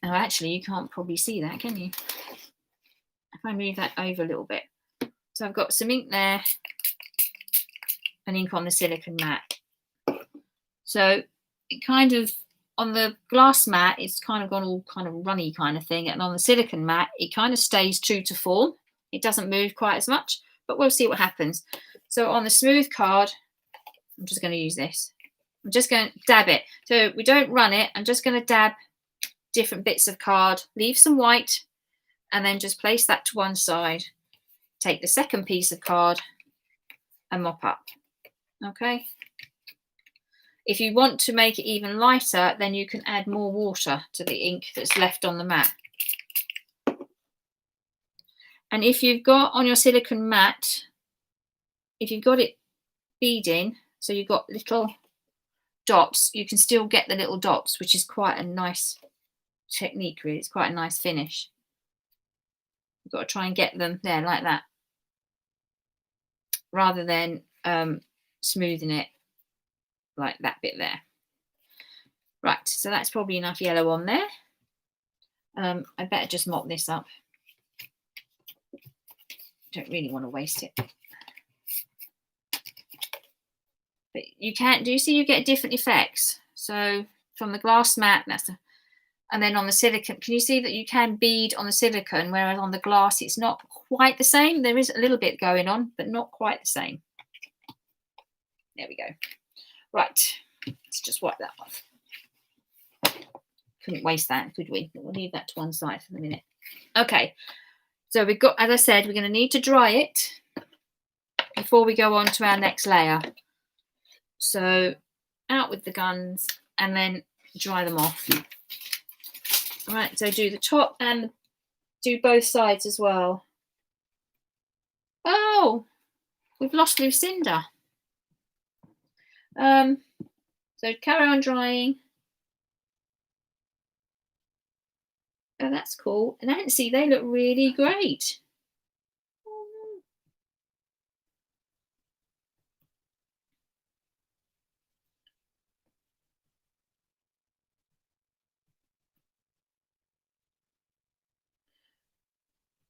Speaker 1: Actually you can't probably see that, can you? If I move that over a little bit. So I've got some ink there and ink on the silicone matte. So it kind of, on the glass matte, it's kind of gone all kind of runny kind of thing. And on the silicone matte, it kind of stays true to form. It doesn't move quite as much, but we'll see what happens. So on the smooth card, I'm just going to use this. I'm just going to dab it. So we don't run it. I'm just going to dab different bits of card, leave some white, and then just place that to one side. Take the second piece of card and mop up. Okay. If you want to make it even lighter, then you can add more water to the ink that's left on the mat. And if you've got on your silicone mat, if you've got it beading, so you've got little dots, you can still get the little dots, which is quite a nice technique, really. It's quite a nice finish. You've got to try and get them there like that, rather than smoothing it like that bit there. Right, so that's probably enough yellow on there. I better just mop this up. Don't really want to waste it. But you can't, do you see you get different effects? So from the glass mat, and then on the silicone, can you see that you can bead on the silicone, whereas on the glass it's not quite the same? There is a little bit going on, but not quite the same. There we go. Right, let's just wipe that off. Couldn't waste that, could we? We'll leave that to one side for the minute. Okay, so we've got, as I said, we're going to need to dry it before we go on to our next layer. So out with the guns and then dry them off. All right, so do the top and do both sides as well. Oh, we've lost Lucinda. So carry on drying. Oh, that's cool. And Nancy, they look really great.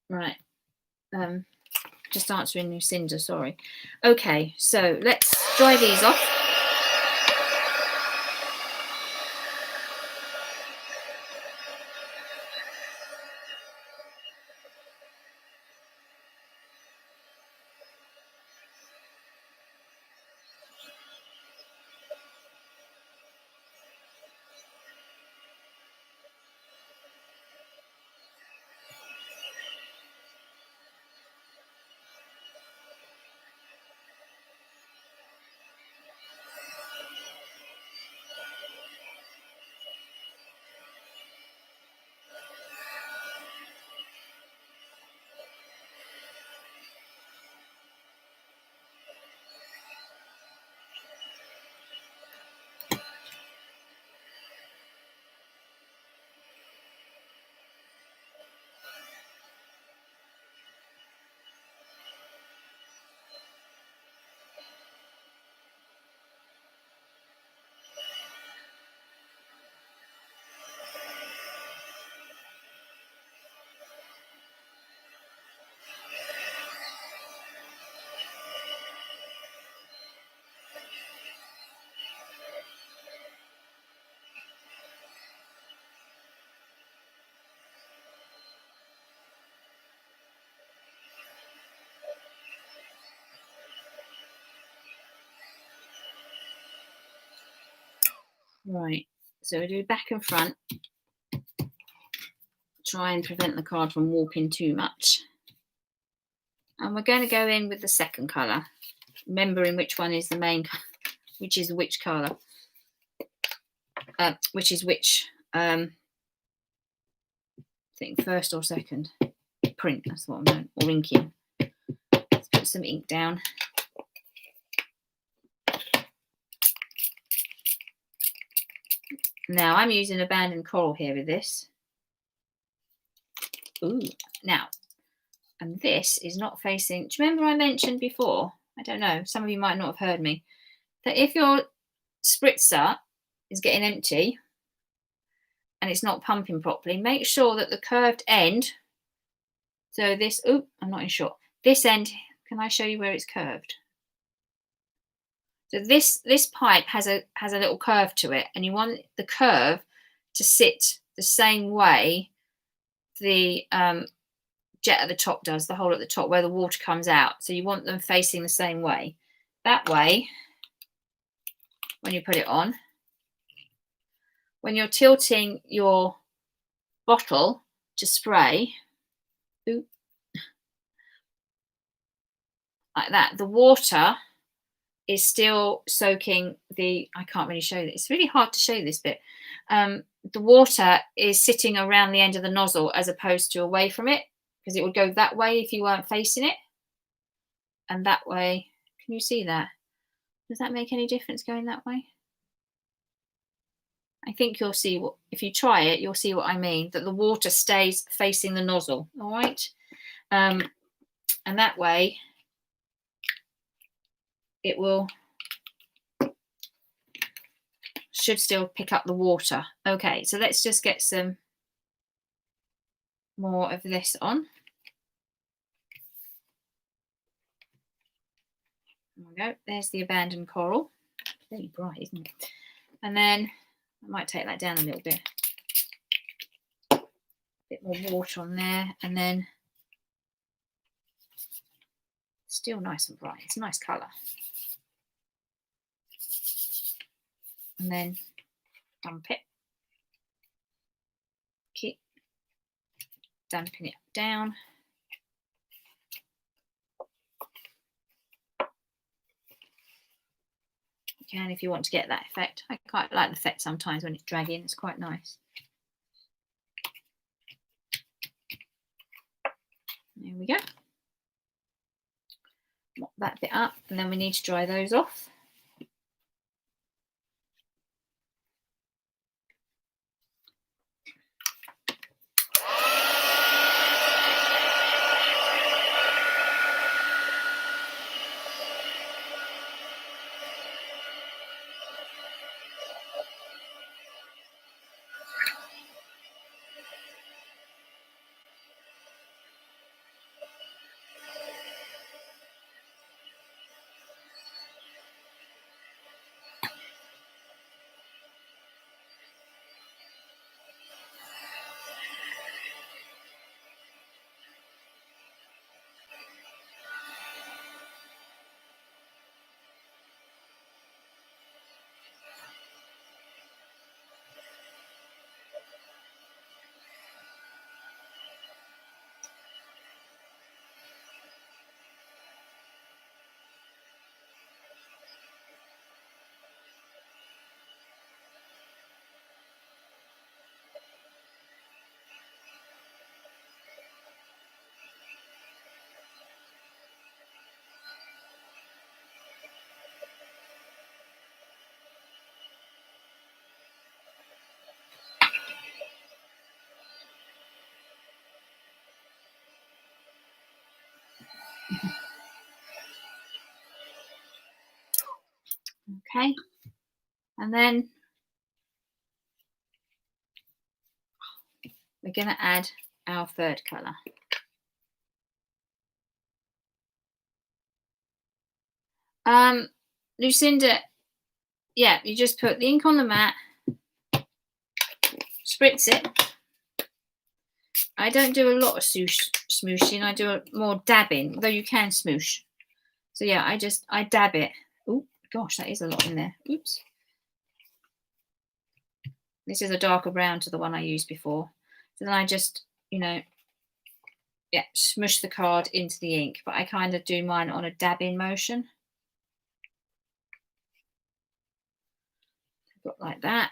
Speaker 1: Right. Just answering Lucinda, sorry. Okay, so let's dry these off. Right, so we do back and front. Try and prevent the card from warping too much. And we're going to go in with the second colour, remembering which one is the main, which is which colour, which is which, I think first or second print, that's what I'm doing, or inking. Let's put some ink down. Now I'm using abandoned coral here with this. Ooh, now, and this is not facing, do you remember I mentioned before, I don't know, some of you might not have heard me, that if your spritzer is getting empty and it's not pumping properly, make sure that the curved end, so this, oh, I'm not in shot, this end, can I show you where it's curved? So this pipe has a little curve to it, and you want the curve to sit the same way the jet at the top does, the hole at the top where the water comes out. So you want them facing the same way. That way, when you put it on. When you're tilting your bottle to spray, like that, the water is still soaking the, I can't really show this, it's really hard to show this bit. The water is sitting around the end of the nozzle as opposed to away from it, because it would go that way if you weren't facing it, and that way. Can you see that? Does that make any difference going that way? I think you'll see what, if you try it, you'll see what I mean, that the water stays facing the nozzle, all right? And that way it will, should still pick up the water. Okay, so let's just get some more of this on. There we go, there's the abandoned coral. It's very bright, isn't it? And then I might take that down a little bit. A bit more water on there, and then still nice and bright. It's a nice colour. And then dump it. Keep dumping it down. You can, if you want to get that effect. I quite like the effect sometimes when it's dragging. It's quite nice. There we go. Mop that bit up, and then we need to dry those off. Okay, and then we're going to add our third colour. Lucinda, yeah, you just put the ink on the mat, spritz it. I don't do a lot of smooshing, I do more dabbing, though you can smoosh. So yeah, I dab it. Oh gosh, that is a lot in there. Oops. This is a darker brown to the one I used before. So then I just, you know, yeah, smush the card into the ink, but I kind of do mine on a dabbing motion. Got like that.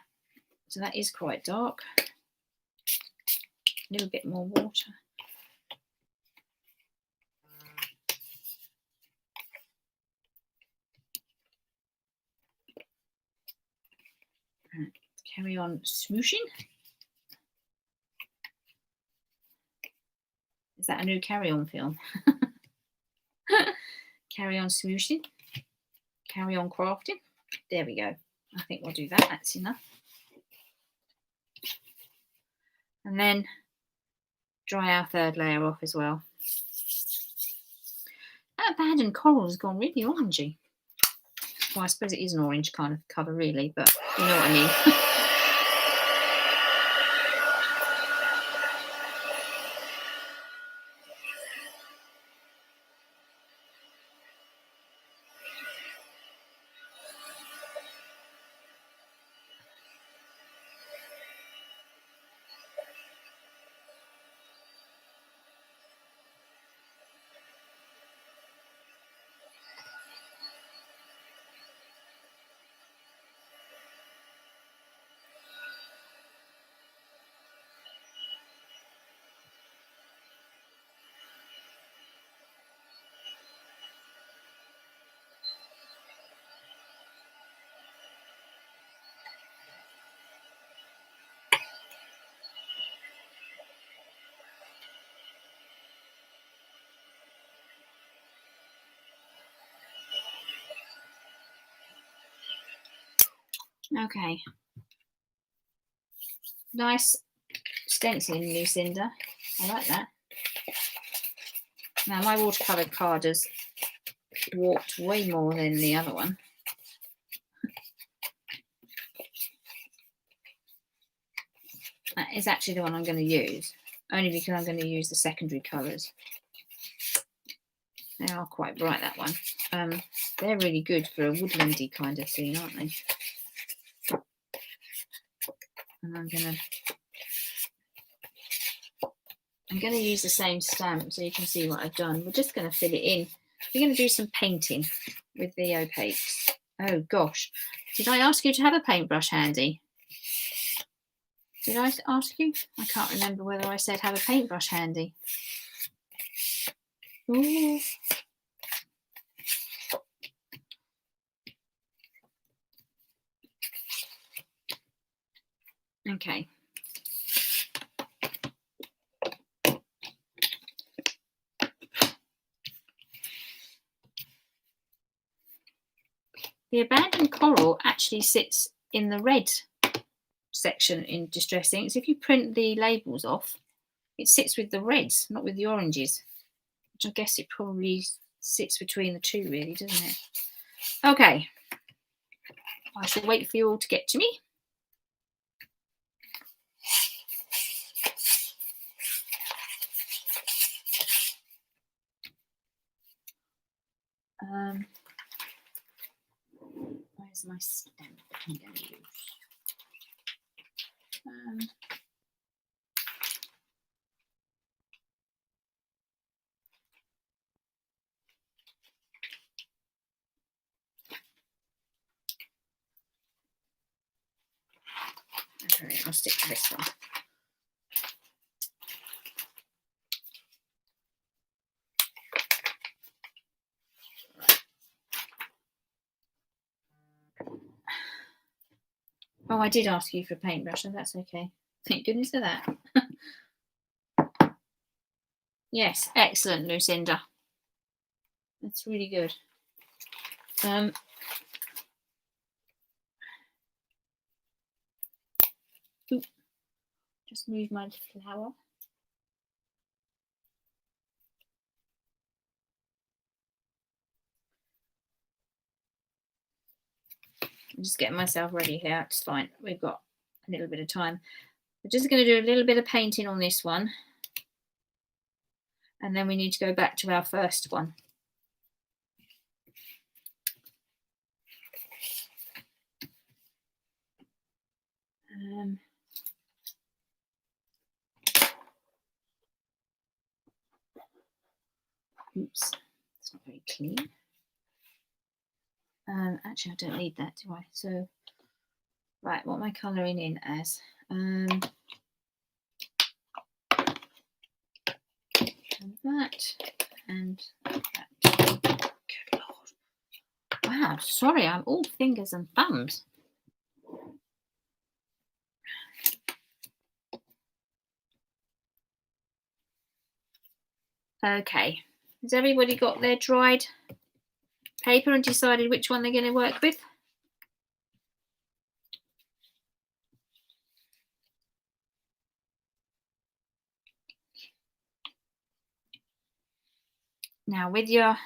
Speaker 1: So that is quite dark. A little bit more water. Carry on smooshing. Is that a new Carry On film? Carry on smooshing. Carry on crafting. There we go. I think we'll do that. That's enough. And then dry our third layer off as well. That abandoned coral has gone really orangey. Well, I suppose it is an orange kind of colour really, but you know what I mean. Okay. Nice stenciling, Lucinda. I like that. Now, my watercolour card has warped way more than the other one. That is actually the one I'm going to use, only because I'm going to use the secondary colours. They are quite bright, that one. They're really good for a woodlandy kind of scene, aren't they? And I'm going to use the same stamp so you can see what I've done. We're just going to fill it in. We're going to do some painting with the opaques. Oh gosh, did I ask you to have a paintbrush handy? Did I ask you? I can't remember whether I said have a paintbrush handy. Ooh. Okay. The abandoned coral actually sits in the red section in Distress Inks. If you print the labels off, it sits with the reds, not with the oranges, which I guess it probably sits between the two, really, doesn't it? Okay, I shall wait for you all to get to me. Where's my stamp I'm going to use? Okay, I'll stick to this one. Oh, I did ask you for a paintbrush, and that's okay. Thank goodness for that. Yes, excellent, Lucinda. That's really good. Just move my flower. I'm just getting myself ready here. It's fine. We've got a little bit of time. We're just going to do a little bit of painting on this one. And then we need to go back to our first one. Oops, it's not very clean. Actually, I don't need that, do I? So, right, what am I colouring in as? And that and that. Good Lord. Wow, sorry, I'm all fingers and thumbs. Okay, has everybody got their dried paper and decided which one they're going to work with? Now with your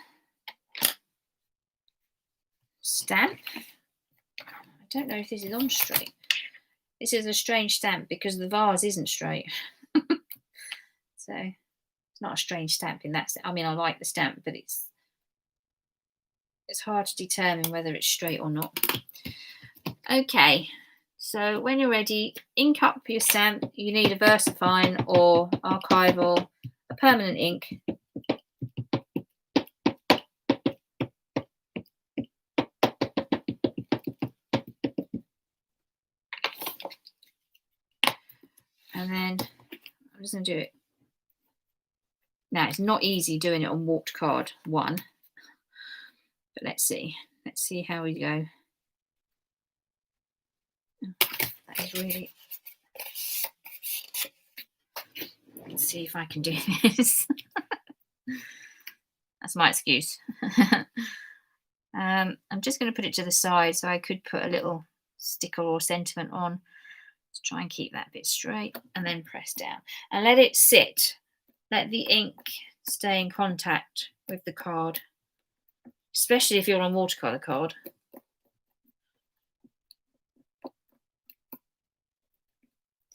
Speaker 1: stamp, I don't know if this is on straight. This is a strange stamp because the vase isn't straight. So it's not a strange stamp in that sense. I mean, I like the stamp, but it's hard to determine whether it's straight or not. Okay, so when you're ready, ink up your stamp. You need a VersaFine or archival, a permanent ink. And then I'm just going to do it. Now, it's not easy doing it on warped card 1, but let's see. Let's see how we go. That is really... Let's see if I can do this. That's my excuse. I'm just going to put it to the side, so I could put a little sticker or sentiment on. Let's try and keep that bit straight and then press down and let it sit. Let the ink stay in contact with the card, especially if you're on watercolour card.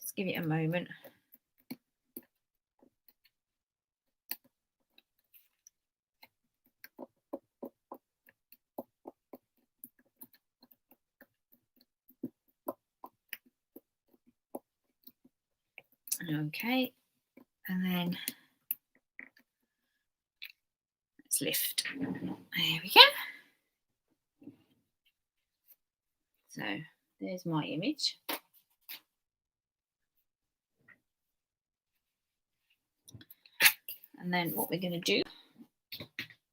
Speaker 1: Just give it a moment. Okay, and then let's lift. There we go. So there's my image. And then what we're going to do,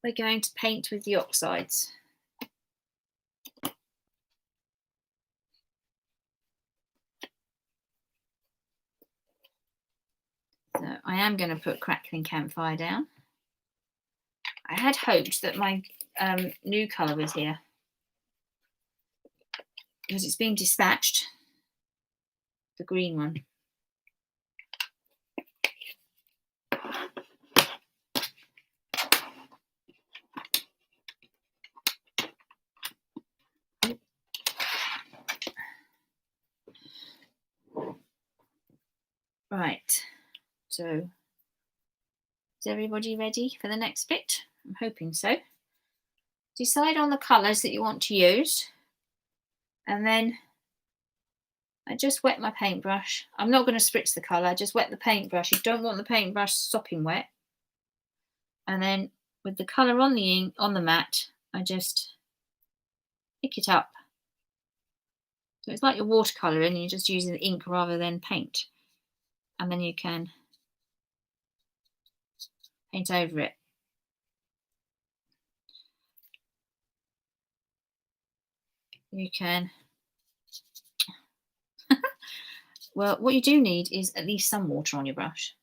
Speaker 1: we're going to paint with the oxides. So I am going to put Crackling Campfire down. I had hoped that my new colour was here because it's being dispatched, the green one. Right, so is everybody ready for the next bit? I'm hoping so. Decide on the colours that you want to use, and then I just wet my paintbrush. I'm not going to spritz the colour, just wet the paintbrush. You don't want the paintbrush sopping wet. And then with the colour on the ink, on the mat, I just pick it up. So it's like you're watercolouring, you're just using the ink rather than paint. And then you can paint over it. You can, well, what you do need is at least some water on your brush,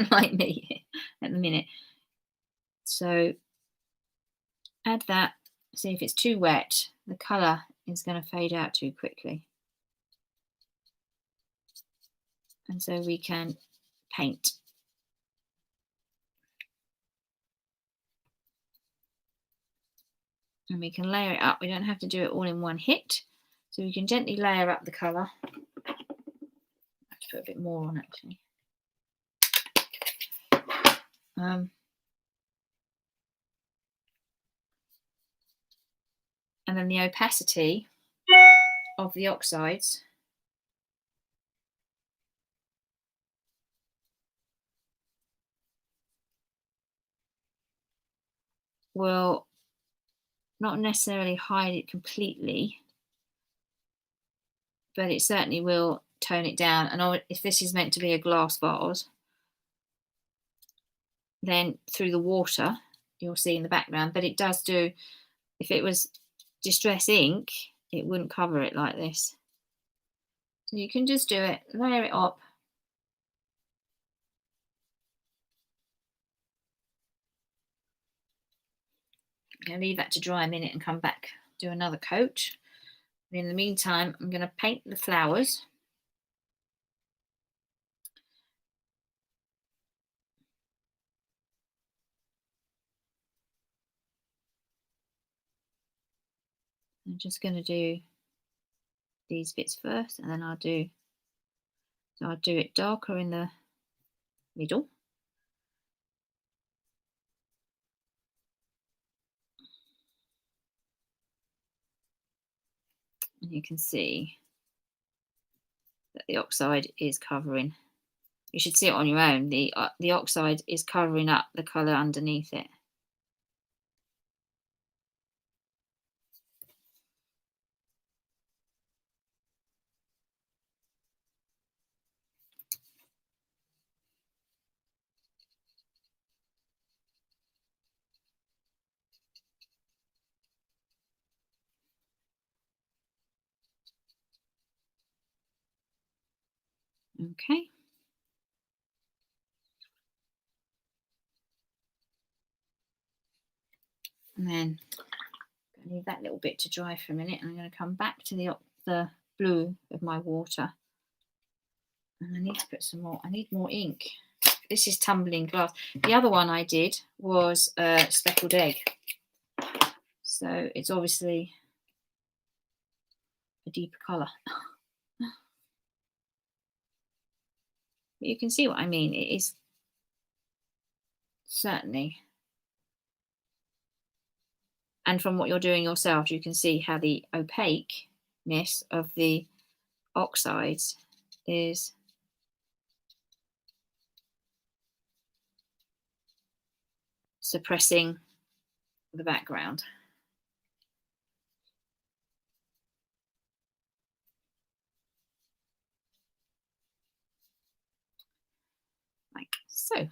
Speaker 1: like me at the minute. So add that. See if it's too wet, the colour is going to fade out too quickly. And so we can paint. And we can layer it up. We don't have to do it all in one hit. So we can gently layer up the colour. I have to put a bit more on actually. And then the opacity of the oxides will not necessarily hide it completely, but it certainly will tone it down. And if this is meant to be a glass vase, then through the water you'll see in the background, but it does do, if it was Distress ink, it wouldn't cover it like this. So you can just do it, layer it up. I'm going to leave that to dry a minute and come back, do another coat. And in the meantime, I'm going to paint the flowers. I'm just going to do these bits first, and then I'll do it darker in the middle. And you can see that the oxide is covering. You should see it on your own. The oxide is covering up the colour underneath it. Okay. And then I'm going to leave that little bit to dry for a minute, and I'm going to come back to the blue of my water. And I need to put some more. I need more ink. This is tumbling glass. The other one I did was speckled egg. So it's obviously a deeper colour. You can see what I mean. It is certainly. And from what you're doing yourself, you can see how the opaqueness of the oxides is suppressing the background. Like so.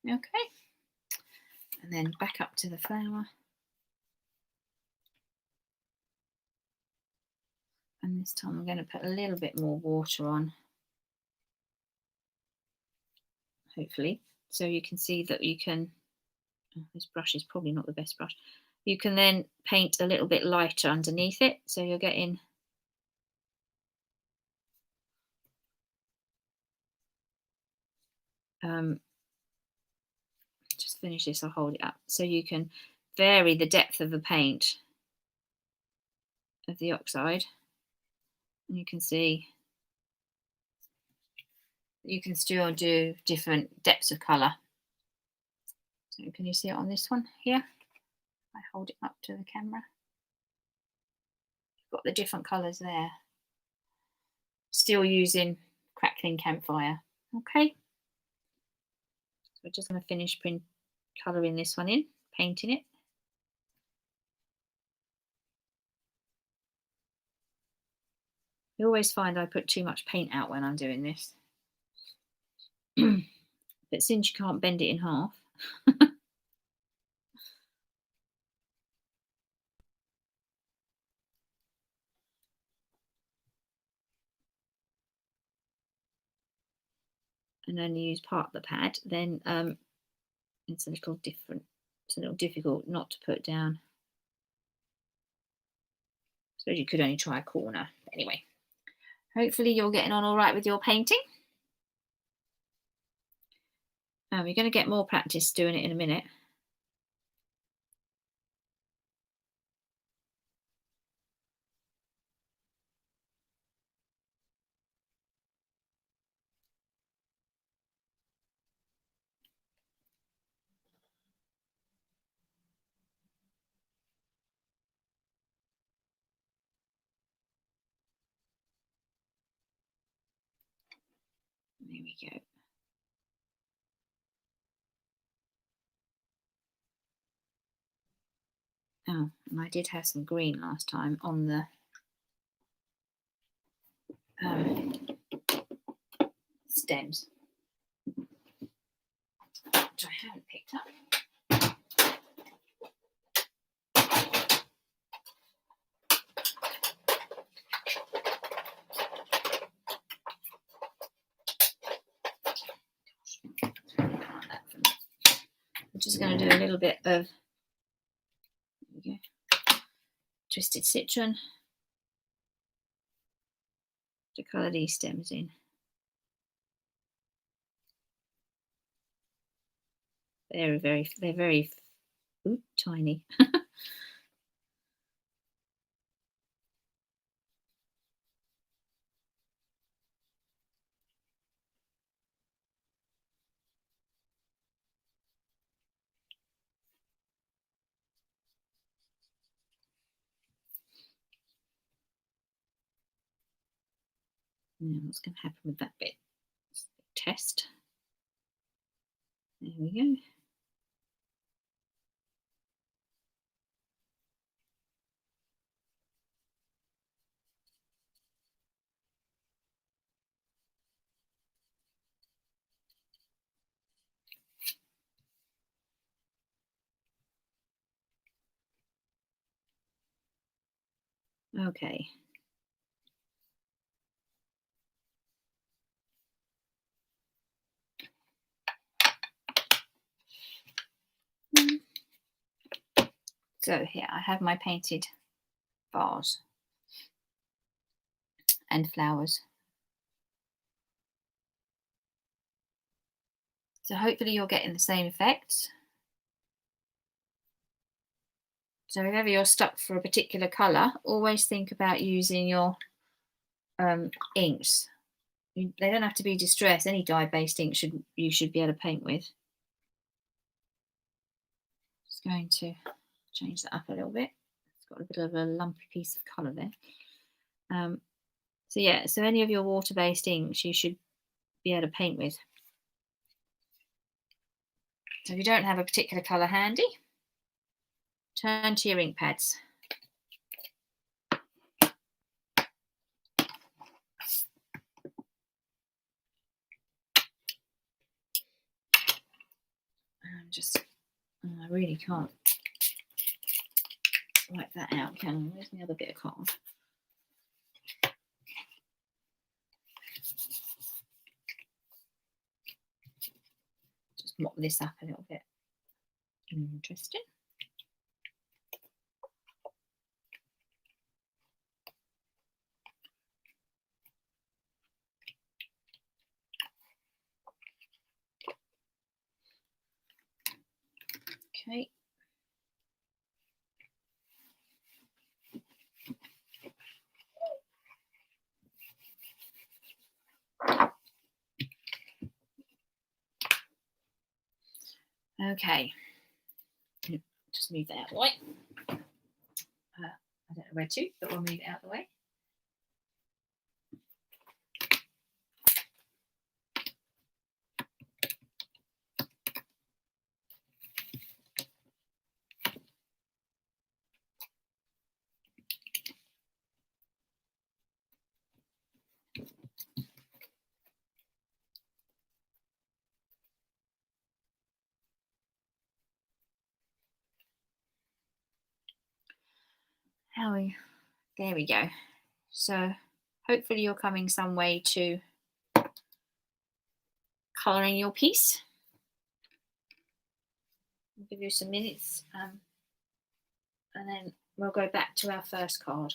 Speaker 1: Okay. And then back up to the flower. And this time I'm going to put a little bit more water on, hopefully, so you can see that you can, this brush is probably not the best brush, you can then paint a little bit lighter underneath it, so you're getting just finish this, I'll hold it up, so you can vary the depth of the paint of the oxide, and you can see you can still do different depths of colour. So can you see it on this one here? I hold it up to the camera. You've got the different colours there. Still using crackling campfire. Okay. So we're just going to finish colouring this one in, painting it. I always find I put too much paint out when I'm doing this. But since you can't bend it in half, and only use part of the pad, then it's a little different. It's a little difficult not to put down. So you could only try a corner. Anyway, hopefully you're getting on all right with your painting. You're going to get more practice doing it in a minute. There we go. Oh, and I did have some green last time on the stems, which I haven't picked up. I'm just going to do a little bit of twisted citron to colour these stems in. They're very tiny. Now what's going to happen with that bit? Test. There we go. Okay. So here I have my painted vase and flowers. So hopefully you're getting the same effects. So if ever you're stuck for a particular colour, always think about using your inks. They don't have to be Distress. Any dye-based ink you should be able to paint with. Just going to change that up a little bit. It's got a bit of a lumpy piece of colour there. So yeah, so any of your water-based inks you should be able to paint with. So if you don't have a particular colour handy, turn to your ink pads. I really can't wipe that out, can I? Where's the other bit of cotton? Just mop this up a little bit. Interesting. Okay. Okay. Just move that out of the way. I don't know where to, but we'll move it out of the way. There we go. So hopefully you're coming some way to colouring your piece. I'll give you some minutes and then we'll go back to our first card.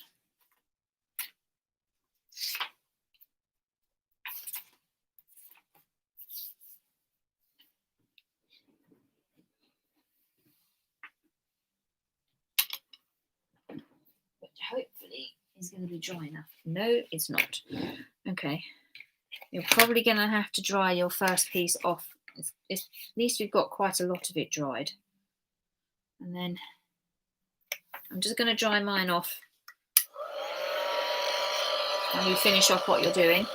Speaker 1: Which hopefully is going to be dry enough. No, it's not. Okay. You're probably going to have to dry your first piece off. At least you've got quite a lot of it dried. And then I'm just going to dry mine off. And you finish off what you're doing.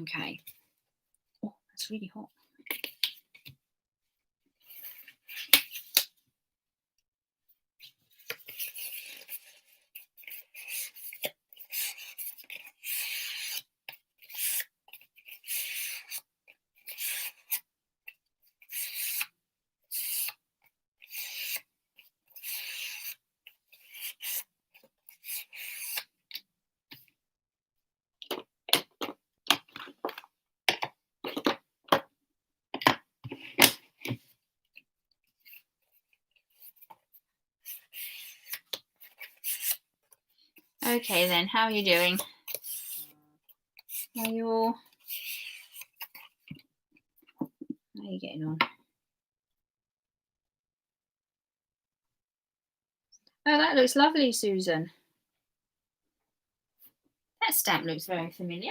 Speaker 1: Okay. Oh, that's really hot. Okay then, how are you doing? How are you getting on? Oh, that looks lovely, Susan. That stamp looks very familiar.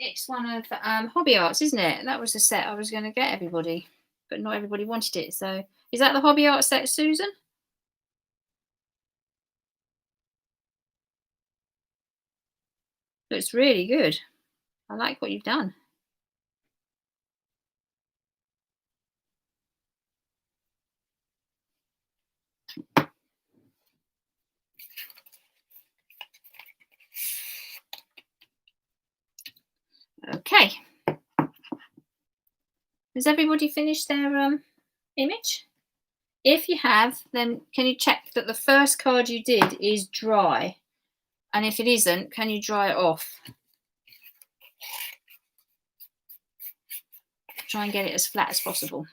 Speaker 1: It's one of Hobby Arts, isn't it? That was the set I was going to get everybody, but not everybody wanted it. So, is that the Hobby Art set, Susan? Looks really good. I like what you've done. Okay. Has everybody finished their image? If you have, then can you check that the first card you did is dry? And if it isn't, can you dry it off? Try and get it as flat as possible.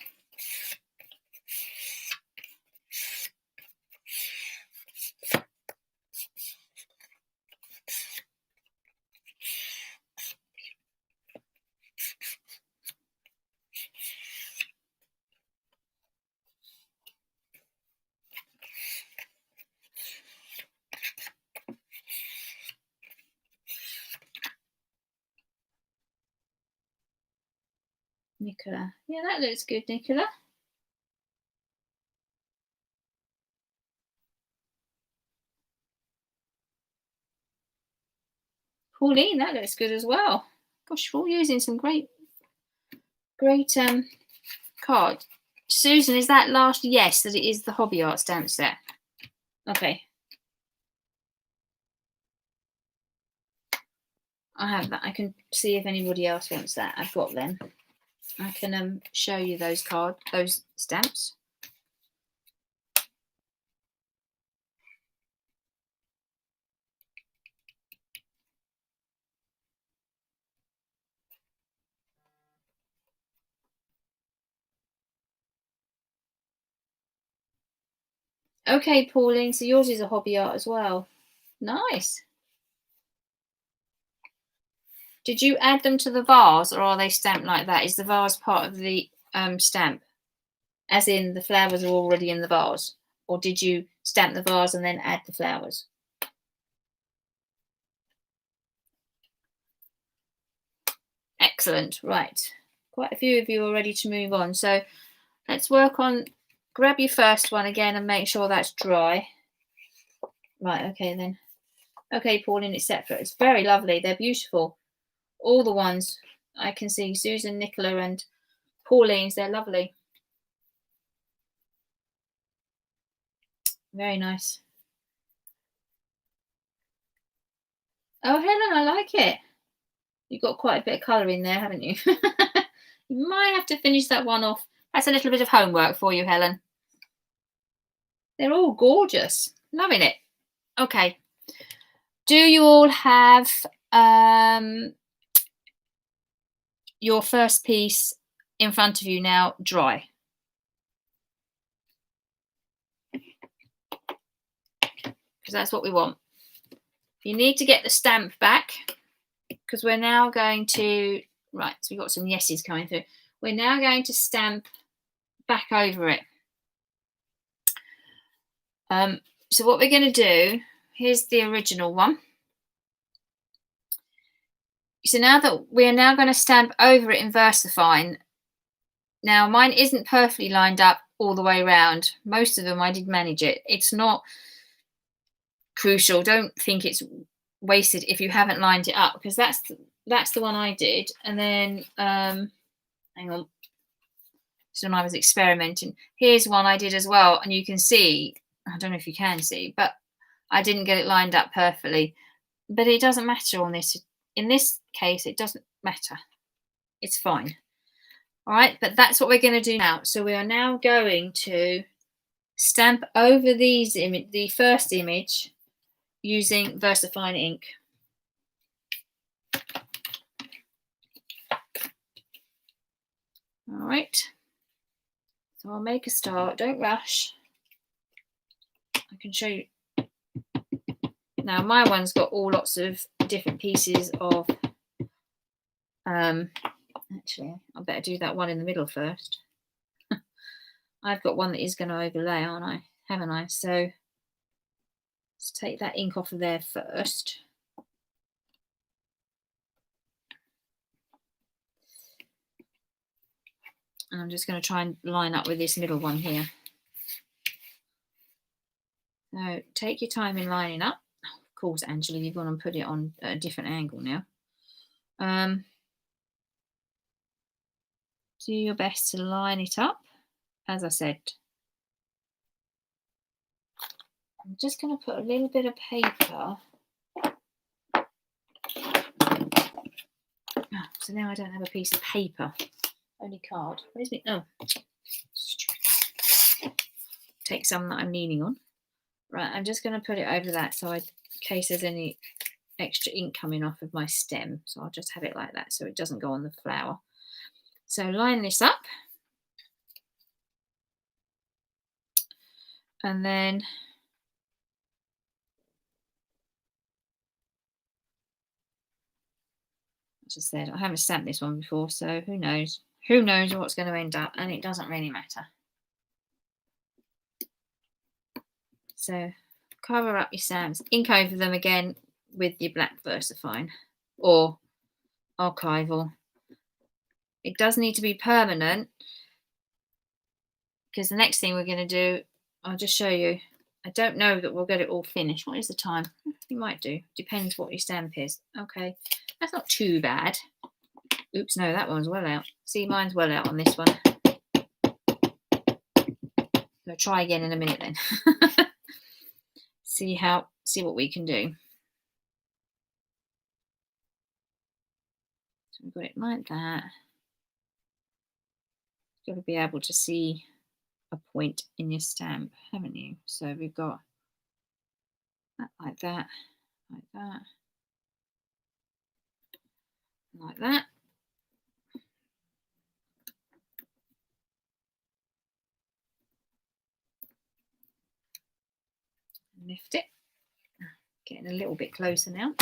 Speaker 1: Nicola. Yeah, that looks good, Nicola. Pauline, that looks good as well. Gosh, we're all using some great card. Susan, is that last? Yes, that it is the Hobby Art stamp set. Okay. I have that. I can see if anybody else wants that. I've got them. I can show you those stamps. Okay, Pauline, so yours is a Hobby Art as well. Nice. Did you add them to the vase, or are they stamped like that? Is the vase part of the stamp? As in the flowers are already in the vase? Or did you stamp the vase and then add the flowers? Excellent. Right. Quite a few of you are ready to move on. So let's work on, grab your first one again and make sure that's dry. Right, okay then. Okay, Pauline, it's separate. It's very lovely. They're beautiful. All the ones I can see, Susan, Nicola and Pauline's, they're lovely. Very nice. Oh, Helen, I like it. You've got quite a bit of colour in there, haven't you? You might have to finish that one off. That's a little bit of homework for you, Helen. They're all gorgeous. Loving it. Okay. Do you all have your first piece in front of you now dry? Because that's what we want. You need to get the stamp back because we're now going to, right, so we've got some yeses coming through. We're now going to stamp back over it. So what we're going to do, here's the original one. So now that we're now going to stamp over it in VersaFine. Now mine isn't perfectly lined up all the way around. Most of them I did manage it. It's not crucial. Don't think it's wasted if you haven't lined it up, because that's the one I did. And then hang on. So when I was experimenting, here's one I did as well, and you can see, I don't know if you can see, but I didn't get it lined up perfectly. But it doesn't matter on this. In this case, it doesn't matter. It's fine. All right, but that's what we're going to do now. So we are now going to stamp over the first image using VersaFine ink. All right. So I'll make a start. Don't rush. I can show you. Now my one's got all lots of different pieces of, actually I better do that one in the middle first. I've got one that is going to overlay, aren't I? Haven't I? So let's take that ink off of there first. And I'm just going to try and line up with this middle one here. So take your time in lining up. Of course, Angela, you've gone and put it on a different angle now. Do your best to line it up. As I said, I'm just going to put a little bit of paper. Oh, so now I don't have a piece of paper, only card. Where's me? Oh, take some that I'm leaning on. Right, I'm just going to put it over that side in case there's any extra ink coming off of my stem. So I'll just have it like that so it doesn't go on the flower. So line this up. And then as I said, I haven't stamped this one before, so who knows? Who knows what's going to end up, and it doesn't really matter. So cover up your stamps, ink over them again with your black VersaFine or archival. It does need to be permanent because the next thing we're going to do, I'll just show you. I don't know that we'll get it all finished. What is the time? You might do. Depends what your stamp is. Okay, that's not too bad. Oops, no, that one's well out. See, mine's well out on this one. So try again in a minute then. see what we can do. So we've got it like that. You've got to be able to see a point in your stamp, haven't you? So we've got that like that, like that, like that. Lift it. Getting a little bit closer now.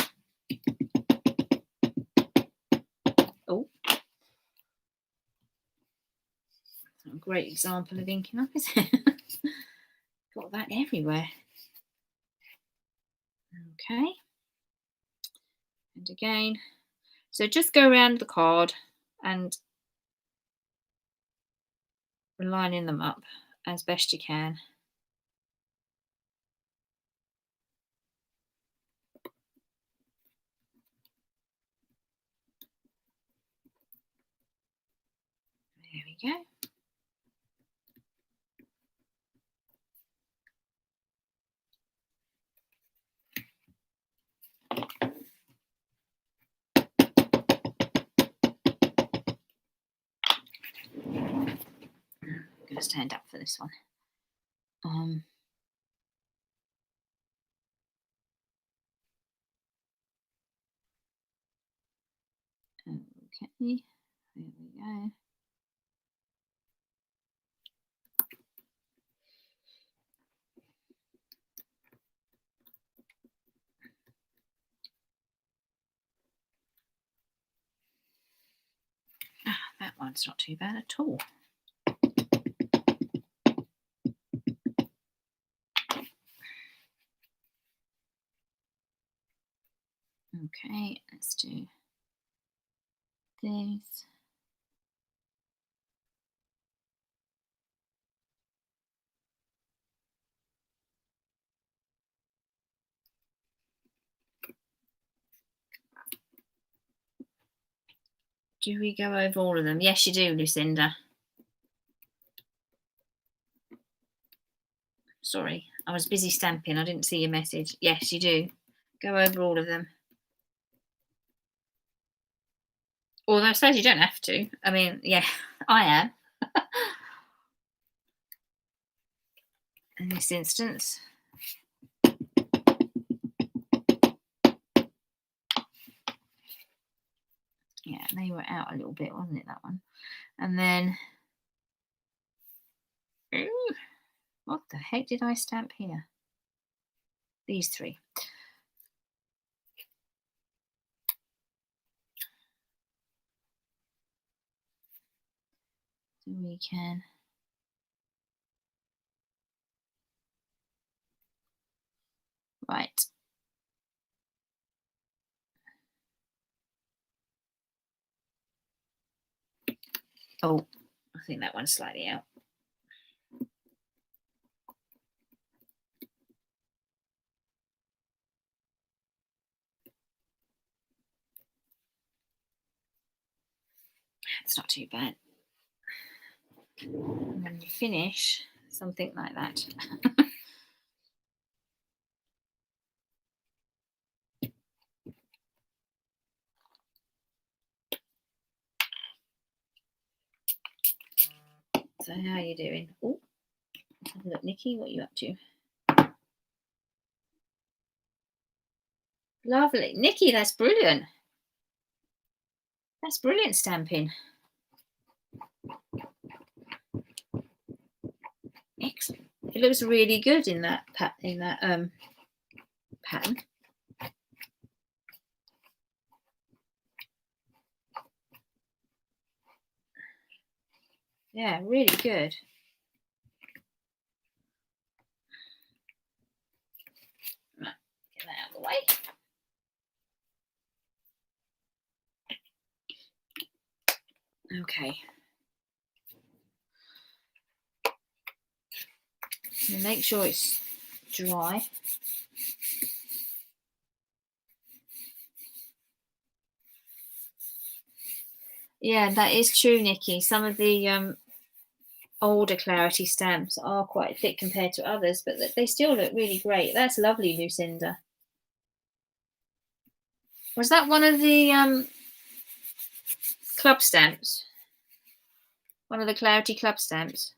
Speaker 1: Oh, a great example of inking up, isn't it? Got that everywhere. Okay. And again, so just go around the card and lining them up as best you can. There we go. I'm going to stand up for this one. Okay, there we go. That one's not too bad at all. Okay, let's do this. Do we go over all of them? Yes, you do, Lucinda. Sorry, I was busy stamping. I didn't see your message. Yes, you do. Go over all of them. Although I suppose you don't have to. I mean, yeah, I am. In this instance. Yeah, they were out a little bit, wasn't it, that one? And then, ooh, what the heck did I stamp here? these three. So we can right. Oh, I think that one's slightly out. It's not too bad. And when you finish, something like that. So how are you doing? Oh, let's have a look, Nikki. What are you up to? Lovely, Nikki. That's brilliant. That's brilliant stamping. Excellent. It looks really good in that pattern. Yeah, really good. Right, get that out of the way. Okay. And make sure it's dry. Yeah, that is true, Nikki. Some of the older clarity stamps are quite thick compared to others, but they still look really great. That's lovely, Lucinda. Was that one of the club stamps? One of the clarity club stamps?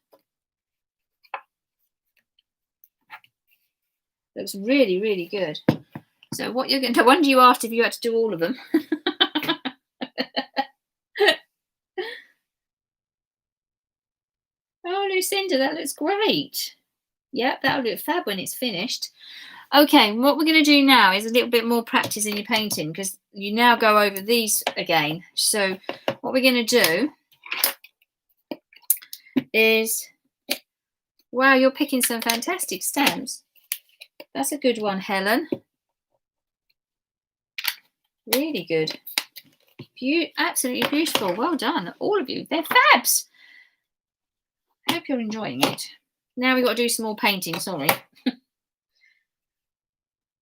Speaker 1: Looks really, really good. So what you're going to, no wonder you asked if you had to do all of them. Oh, Lucinda, that looks great. Yep, that'll look fab when it's finished. Okay, what we're going to do now is a little bit more practice in your painting because you now go over these again. So what we're going to do is, wow, you're picking some fantastic stamps. That's a good one, Helen. Really good. Absolutely beautiful. Well done, all of you. They're fabs. I hope you're enjoying it. Now we've got to do some more painting, sorry.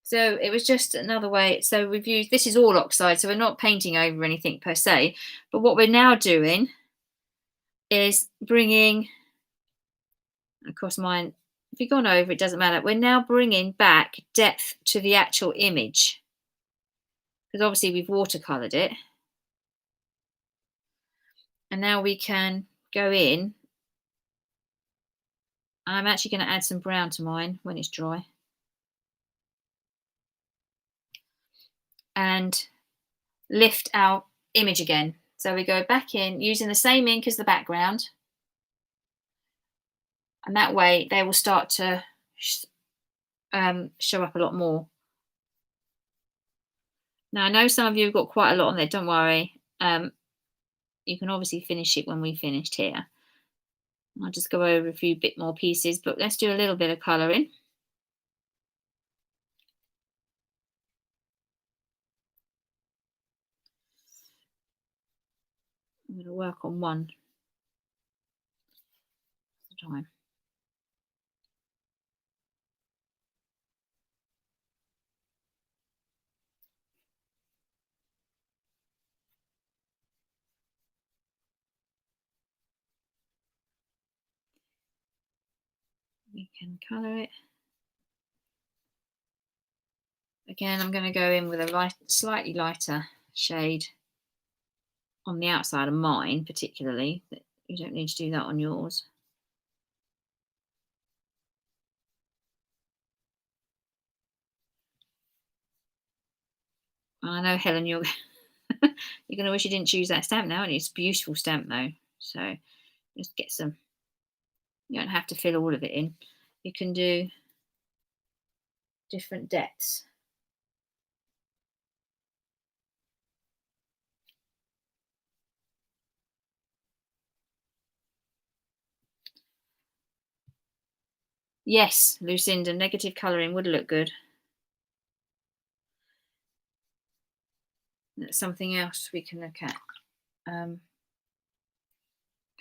Speaker 1: So it was just another way. So we've used, this is all oxide, so we're not painting over anything per se. But what we're now doing is bringing, of course mine, if you've gone over, it doesn't matter. We're now bringing back depth to the actual image. Because obviously we've watercoloured it. And now we can go in. I'm actually going to add some brown to mine when it's dry. And lift our image again. So we go back in using the same ink as the background. And that way they will start to show up a lot more. Now, I know some of you have got quite a lot on there. Don't worry. You can obviously finish it when we finished here. I'll just go over a few bit more pieces, but let's do a little bit of colouring. I'm going to work on one at a time. We can colour it. Again, I'm going to go in with a slightly lighter shade on the outside of mine, particularly. You don't need to do that on yours. I know, Helen, you're you're going to wish you didn't choose that stamp now, and it's a beautiful stamp though. So just get some. You don't have to fill all of it in. You can do different depths. Yes, Lucinda, negative colouring would look good. That's something else we can look at.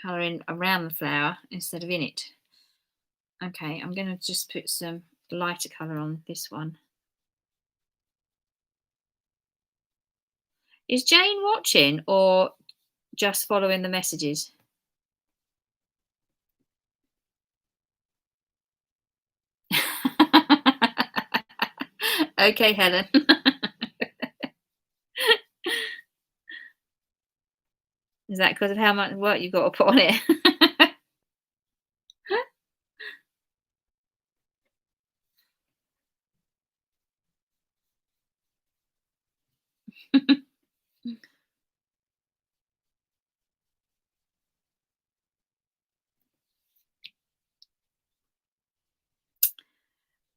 Speaker 1: Colouring around the flower instead of in it. Okay, I'm going to just put some lighter colour on this one. Is Jane watching or just following the messages? Okay, Helen. Is that because of how much work you've got to put on it?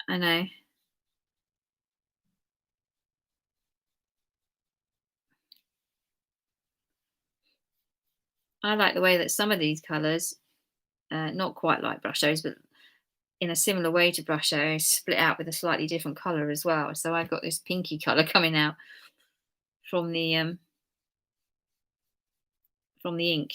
Speaker 1: I know. I like the way that some of these colours, not quite like Brushos, but in a similar way to Brushos, split out with a slightly different colour as well. So I've got this pinky colour coming out from the ink.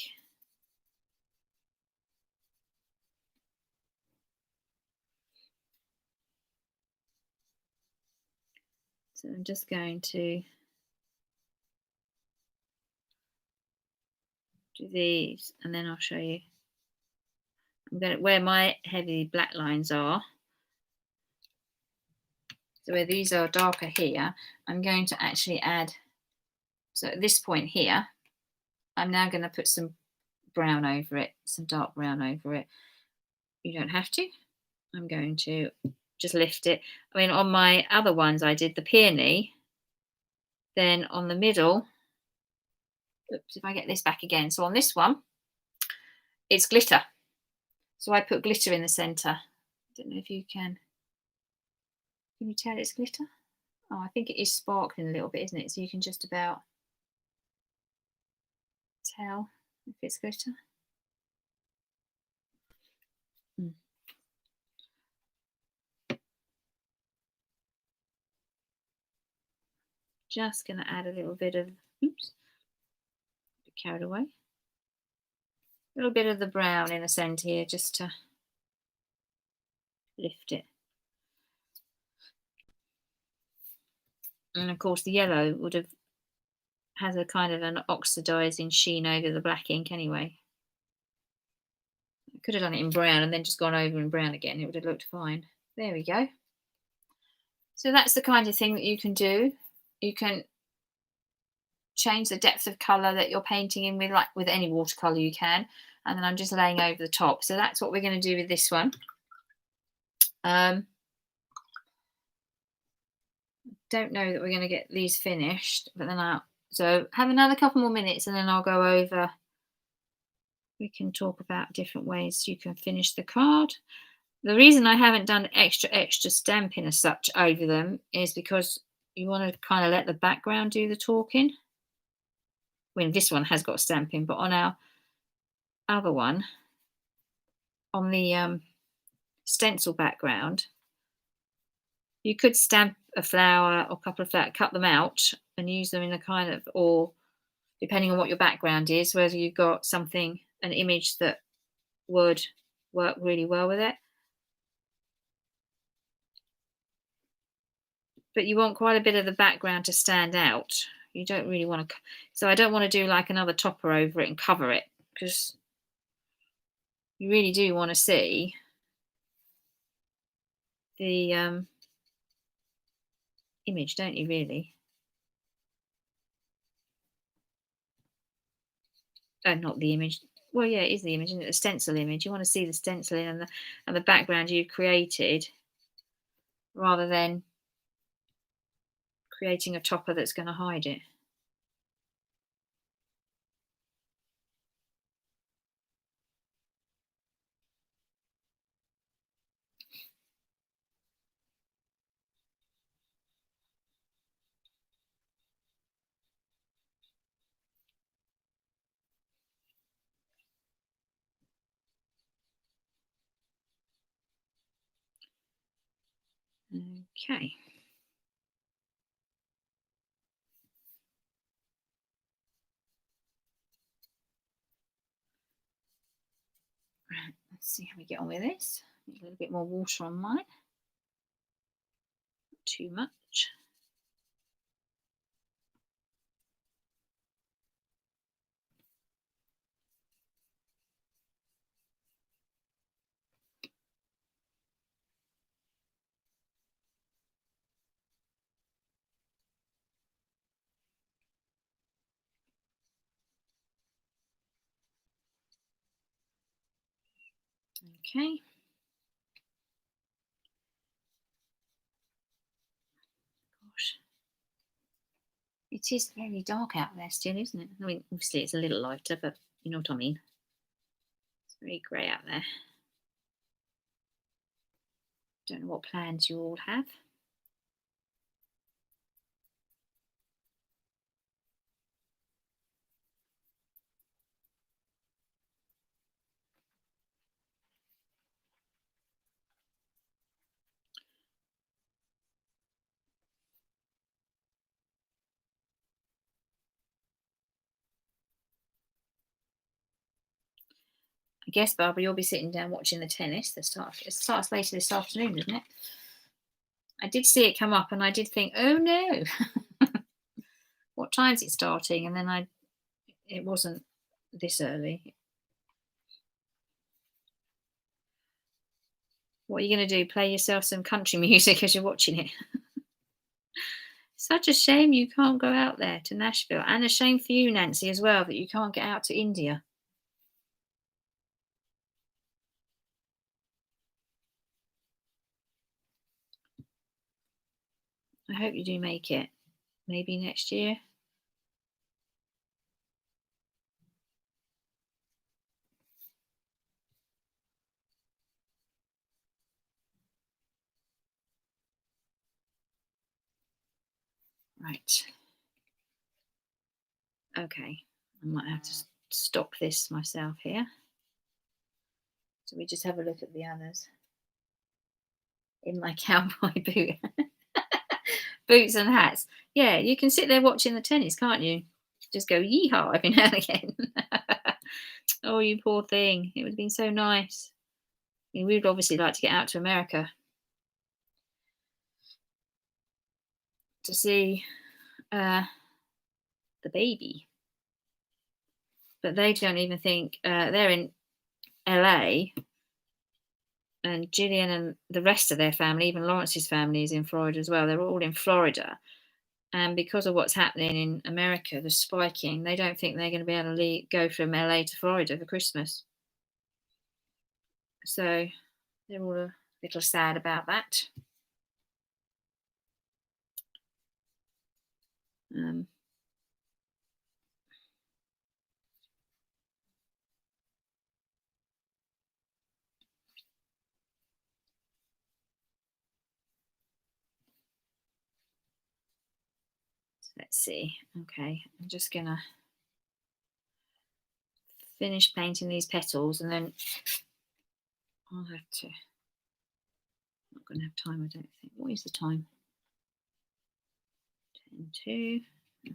Speaker 1: So I'm just going to do these, and then I'll show you. I'm going to where my heavy black lines are. So where these are darker here, I'm going to actually add. So at this point here, I'm now going to put some brown over it, some dark brown over it. You don't have to. I'm going to just lift it. I mean, on my other ones, I did the peony. Then on the middle, oops, if I get this back again. So on this one, it's glitter. So I put glitter in the centre. I don't know if you can. Can you tell it's glitter? Oh, I think it is sparkling a little bit, isn't it? So you can just about tell if it's glitter. Just going to add a little bit of, oops, a bit carried away. A little bit of the brown in the centre here just to lift it. And of course the yellow would have has a kind of an oxidizing sheen over the black ink anyway. I could have done it in brown and then just gone over in brown again. It would have looked fine. There we go. So that's the kind of thing that you can do. You can change the depth of colour that you're painting in with, like with any watercolour you can. And then I'm just laying over the top. So that's what we're going to do with this one. Don't know that we're going to get these finished, but then so have another couple more minutes and then I'll go over. We can talk about different ways you can finish the card. The reason I haven't done extra stamping as such over them is because you want to kind of let the background do the talking. When this one has got stamping, but on our other one, on the stencil background, you could stamp a flower or a couple of flowers, cut them out and use them in a kind of, or depending on what your background is, whether you've got something, an image that would work really well with it. But you want quite a bit of the background to stand out. You don't really want to, so I don't want to do like another topper over it and cover it, because you really do want to see the image, don't you, really? Not the image. Well, yeah, it is the image, isn't it? The stencil image. You want to see the stenciling and the background you've created, rather than creating a topper that's going to hide it. Okay. Right, let's see how we get on with this. A little bit more water on mine. Not too much. Okay. Gosh. It is very dark out there still, isn't it? I mean, obviously it's a little lighter, but you know what I mean. It's very grey out there. Don't know what plans you all have. I guess, Barbara, you'll be sitting down watching the tennis. It starts later this afternoon, doesn't it? I did see it come up, and I did think, oh no, what time's it starting? And then it wasn't this early. What are you going to do? Play yourself some country music as you're watching it? Such a shame you can't go out there to Nashville, and a shame for you, Nancy, as well, that you can't get out to India. I hope you do make it. Maybe next year. Right. Okay. I might have to stop this myself here. So we just have a look at the others. In my cowboy boot. Boots and hats. Yeah, you can sit there watching the tennis, can't you? Just go yeehaw every now and again. Oh, you poor thing. It would have been so nice. I mean, we'd obviously like to get out to America to see the baby. But they don't even think they're in LA, and Gillian and the rest of their family, even Lawrence's family, is in Florida as well. They're all in Florida. And because of what's happening in America, the spiking, they don't think they're going to be able to go from LA to Florida for Christmas. So they're all a little sad about that. Let's see. Okay, I'm just going to finish painting these petals, and then I'll have to. I'm not going to have time, I don't think. What is the time? 10:02.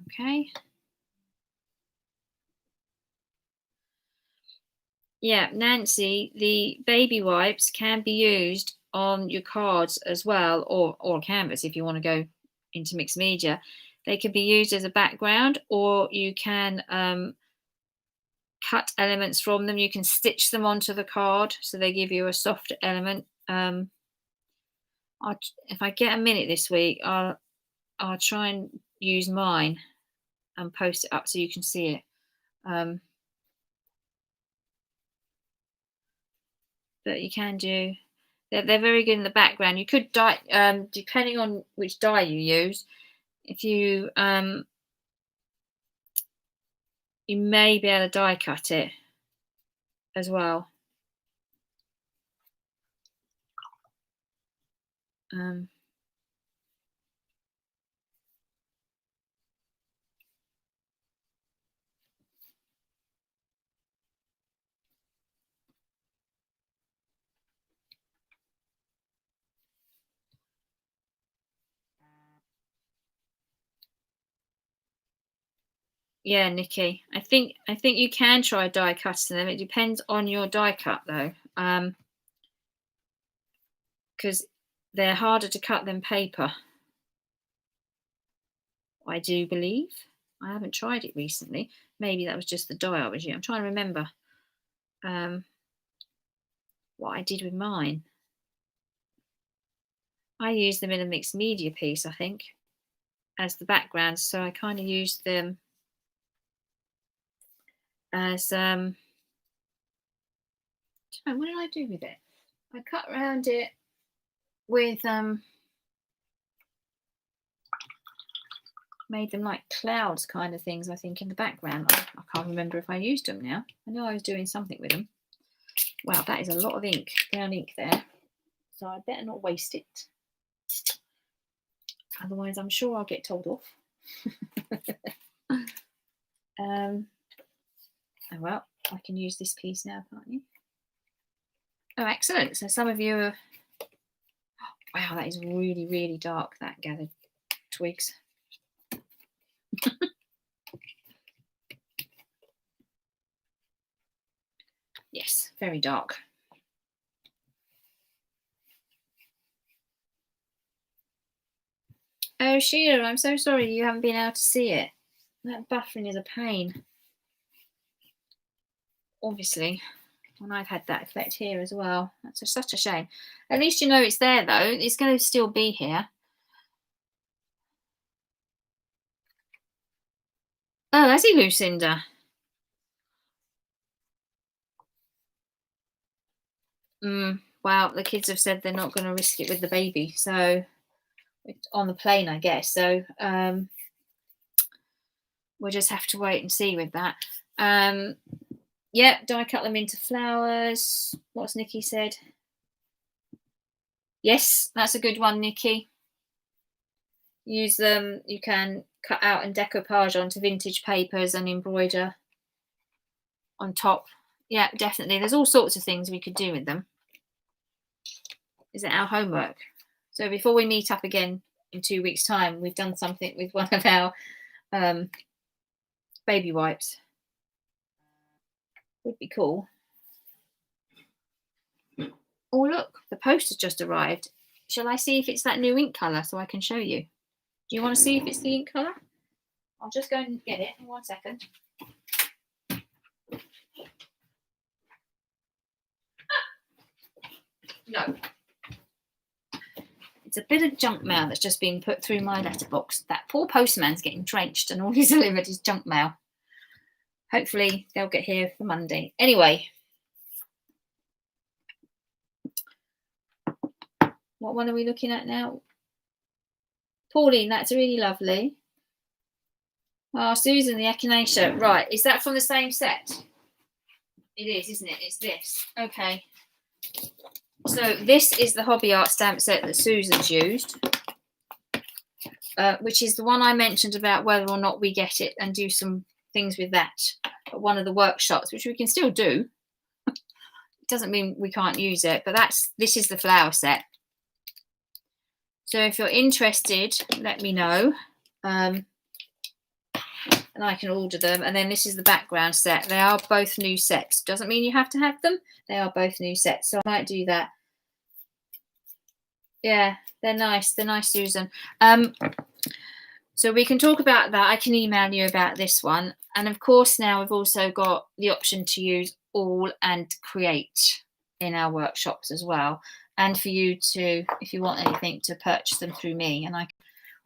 Speaker 1: Okay. Yeah, Nancy, the baby wipes can be used on your cards as well, or canvas if you want to go into mixed media. They can be used as a background, or you can cut elements from them. You can stitch them onto the card, so they give you a soft element. If I get a minute this week, I'll try and use mine and post it up so you can see it. But you can do. They're very good in the background. You could dye, depending on which dye you use. If you you may be able to die cut it as well. Yeah, Nikki. I think you can try die cutting them. It depends on your die cut though, because they're harder to cut than paper. I do believe. I haven't tried it recently. Maybe that was just the die I was using. I'm trying to remember what I did with mine. I used them in a mixed media piece, I think, as the background. So I kind of used them as what did I do with it? I cut around it with made them like clouds kind of things, I think, in the background. I can't remember if I used them now. I know I was doing something with them. Wow, that is a lot of ink, brown ink there. So I better not waste it. Otherwise, I'm sure I'll get told off. Oh, well, I can use this piece now, can't you? Oh, excellent. So some of you are... Wow, that is really, really dark, that gathered twigs. Yes, very dark. Oh, Sheila, I'm so sorry you haven't been able to see it. That buffering is a pain. Obviously, and I've had that effect here as well. That's such a shame. At least you know it's there, though. It's going to still be here. Oh, has he, Lucinda? Wow, the kids have said they're not going to risk it with the baby. So, on the plane, I guess. So, we'll just have to wait and see with that. Yeah, die cut them into flowers. What's Nikki said? Yes, that's a good one, Nikki. Use them. You can cut out and decoupage onto vintage papers and embroider on top. Yeah, definitely. There's all sorts of things we could do with them. Is it our homework? So before we meet up again in 2 weeks' time, we've done something with one of our baby wipes. Would be cool. Oh, look, the post has just arrived. Shall I see if it's that new ink colour so I can show you? Do you want to see if it's the ink colour? I'll just go and get it in 1 second. No. It's a bit of junk mail that's just been put through my letterbox. That poor postman's getting drenched and all he's delivered is junk mail. Hopefully they'll get here for Monday. Anyway. What one are we looking at now? Pauline, that's really lovely. Oh, Susan, the echinacea. Right, is that from the same set? It is, isn't it? It's this. Okay. So this is the Hobby Art stamp set that Susan's used, which is the one I mentioned about whether or not we get it and do some things with that at one of the workshops, which we can still do. It doesn't mean we can't use it, but this is the flower set. So if you're interested, let me know. And I can order them. And then this is the background set. They are both new sets. Doesn't mean you have to have them. They are both new sets. So I might do that. Yeah, they're nice. They're nice, Susan. So we can talk about that. I can email you about this one. And of course, now we've also got the option to use all and create in our workshops as well. And for you to, if you want anything, to purchase them through me. And I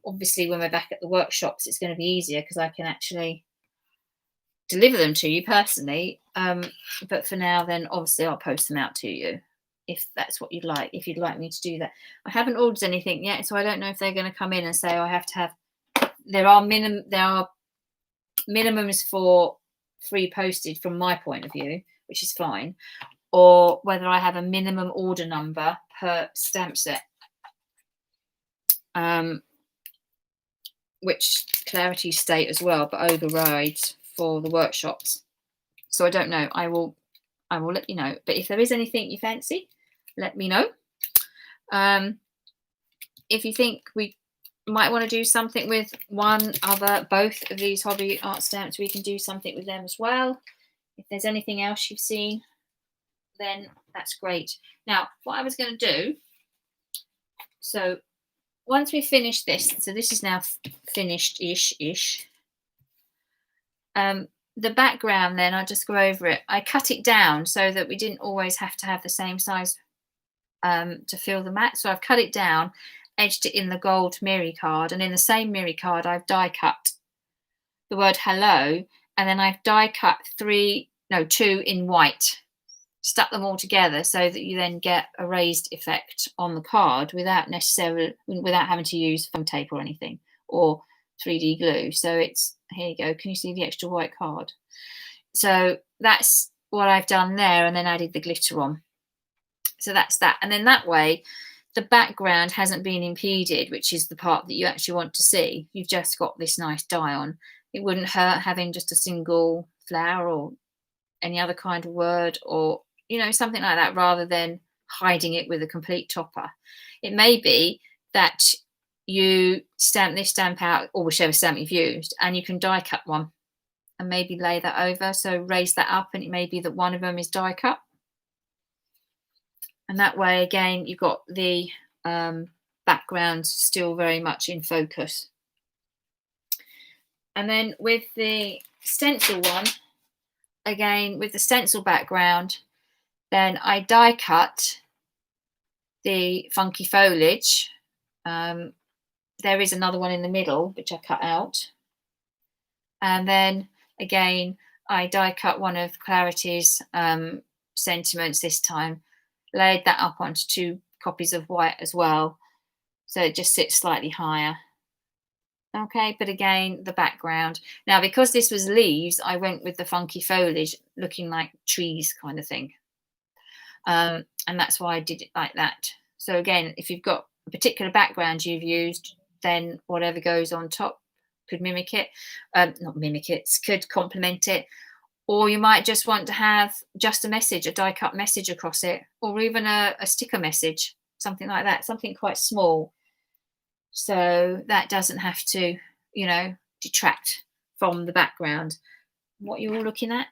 Speaker 1: obviously, when we're back at the workshops, it's going to be easier because I can actually deliver them to you personally. But for now, then obviously I'll post them out to you if that's what you'd like, if you'd like me to do that. I haven't ordered anything yet, so I don't know if they're going to come in and say, oh, I have to have, there are minimums for free postage from my point of view, which is fine, or whether I have a minimum order number per stamp set. Which Clarity state as well, but overrides for the workshops. So I don't know. I will let you know. But if there is anything you fancy, let me know. If you think we might want to do something with both of these hobby art stamps. We can do something with them as well. If there's anything else you've seen, then that's great. Now, what I was going to do, so once we finish this, so this is now finished-ish. The background, then I'll just go over it. I cut it down so that we didn't always have to have the same size to fill the mat. So I've cut it down, edged it in the gold Miri card, and in the same Miri card I've die cut the word hello, and then I've die cut two in white, stuck them all together so that you then get a raised effect on the card without having to use foam tape or anything, or 3D glue. So it's, here you go, can you see the extra white card? So that's what I've done there, and then added the glitter on. So that's that. And then that way the background hasn't been impeded, which is the part that you actually want to see. You've just got this nice die on. It wouldn't hurt having just a single flower or any other kind of word, or something like that, rather than hiding it with a complete topper. It may be that you stamp this stamp out, or whichever stamp you've used, and you can die cut one and maybe lay that over. So raise that up, and it may be that one of them is die cut. And that way, again, you've got the background still very much in focus. And then with the stencil one, again, with the stencil background, then I die cut the funky foliage. There is another one in the middle, which I cut out. And then, again, I die cut one of Clarity's sentiments this time, laid that up onto 2 copies of white as well, so it just sits slightly higher. Okay, but again, the background. Now, because this was leaves, I went with the funky foliage, looking like trees kind of thing. And that's why I did it like that. So again, if you've got a particular background you've used, then whatever goes on top could mimic it. Not mimic it, could complement it. Or you might just want to have just a message, a die cut message across it, or even a sticker message, something like that, something quite small. So that doesn't have to, detract from the background. What you're all looking at?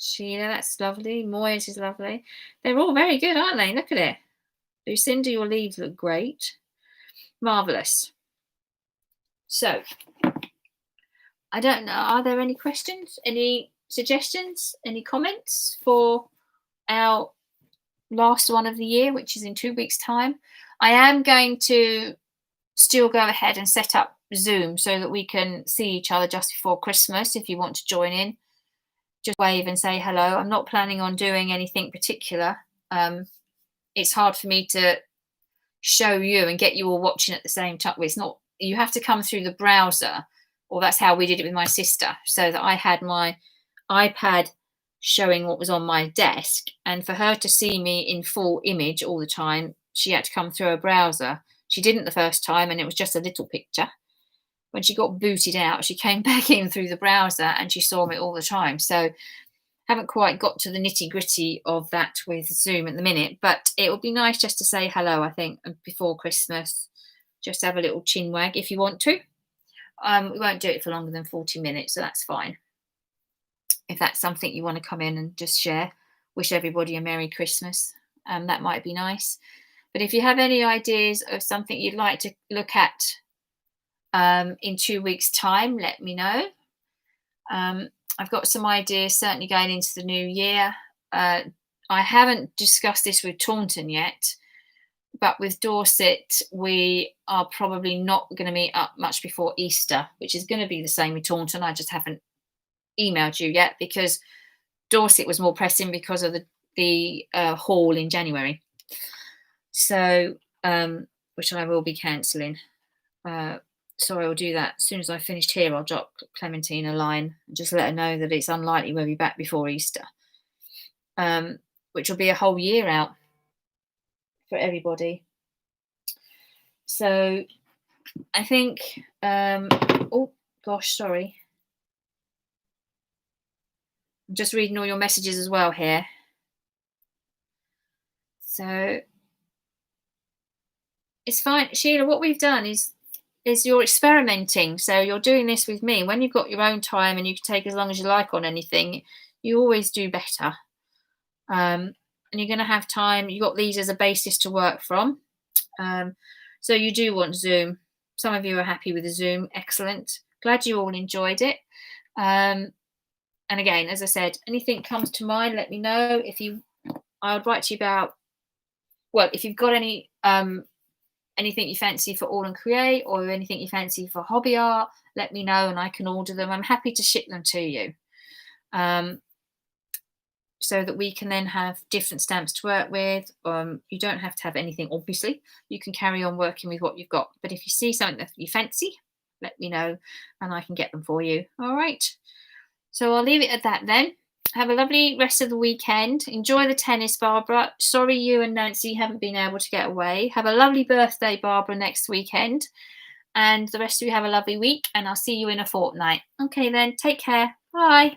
Speaker 1: Sheila, that's lovely. Moyes is lovely. They're all very good, aren't they? Look at it. Lucinda, your leaves look great. Marvellous. So, I don't know, are there any questions? Any suggestions? Any comments for our last one of the year, which is in 2 weeks' time? I am going to still go ahead and set up Zoom so that we can see each other just before Christmas. If you want to join in, just wave and say hello. I'm not planning on doing anything particular. It's hard for me to show you and get you all watching at the same time. It's not, you have to come through the browser, or that's how we did it with my sister, so that I had my iPad showing what was on my desk, and for her to see me in full image all the time, she had to come through a browser. She didn't the first time, and it was just a little picture. When she got booted out, she came back in through the browser and she saw me all the time. So haven't quite got to the nitty-gritty of that with Zoom at the minute, but it would be nice just to say hello, I think, before Christmas. Just have a little chin wag if you want to. We won't do it for longer than 40 minutes, so that's fine. If that's something you want to come in and just share, wish everybody a Merry Christmas, that might be nice. But if you have any ideas of something you'd like to look at in 2 weeks' time, let me know. I've got some ideas certainly going into the new year. I haven't discussed this with Taunton yet, but with Dorset, we are probably not going to meet up much before Easter, which is going to be the same with Taunton. I just haven't emailed you yet because Dorset was more pressing because of the haul in January. So, which I will be cancelling. So I'll do that as soon as I've finished here. I'll drop Clementine a line and just let her know that it's unlikely we'll be back before Easter, which will be a whole year out for everybody. So I think, oh gosh, sorry. I'm just reading all your messages as well here. So it's fine, Sheila. What we've done is you're experimenting. So you're doing this with me. When you've got your own time and you can take as long as you like on anything, you always do better. And you're going to have time. You got these as a basis to work from. So you do want Zoom. Some of you are happy with the Zoom. Excellent. Glad you all enjoyed it. And again, as I said, anything comes to mind, let me know. I would write to you about, well, if you've got any anything you fancy for All and Create, or anything you fancy for hobby art, let me know and I can order them. I'm happy to ship them to you. So that we can then have different stamps to work with. You don't have to have anything, obviously. You can carry on working with what you've got. But if you see something that you fancy, let me know and I can get them for you. All right. So I'll leave it at that then. Have a lovely rest of the weekend. Enjoy the tennis, Barbara. Sorry you and Nancy haven't been able to get away. Have a lovely birthday, Barbara, next weekend. And the rest of you have a lovely week, and I'll see you in a fortnight. Okay then, take care. Bye.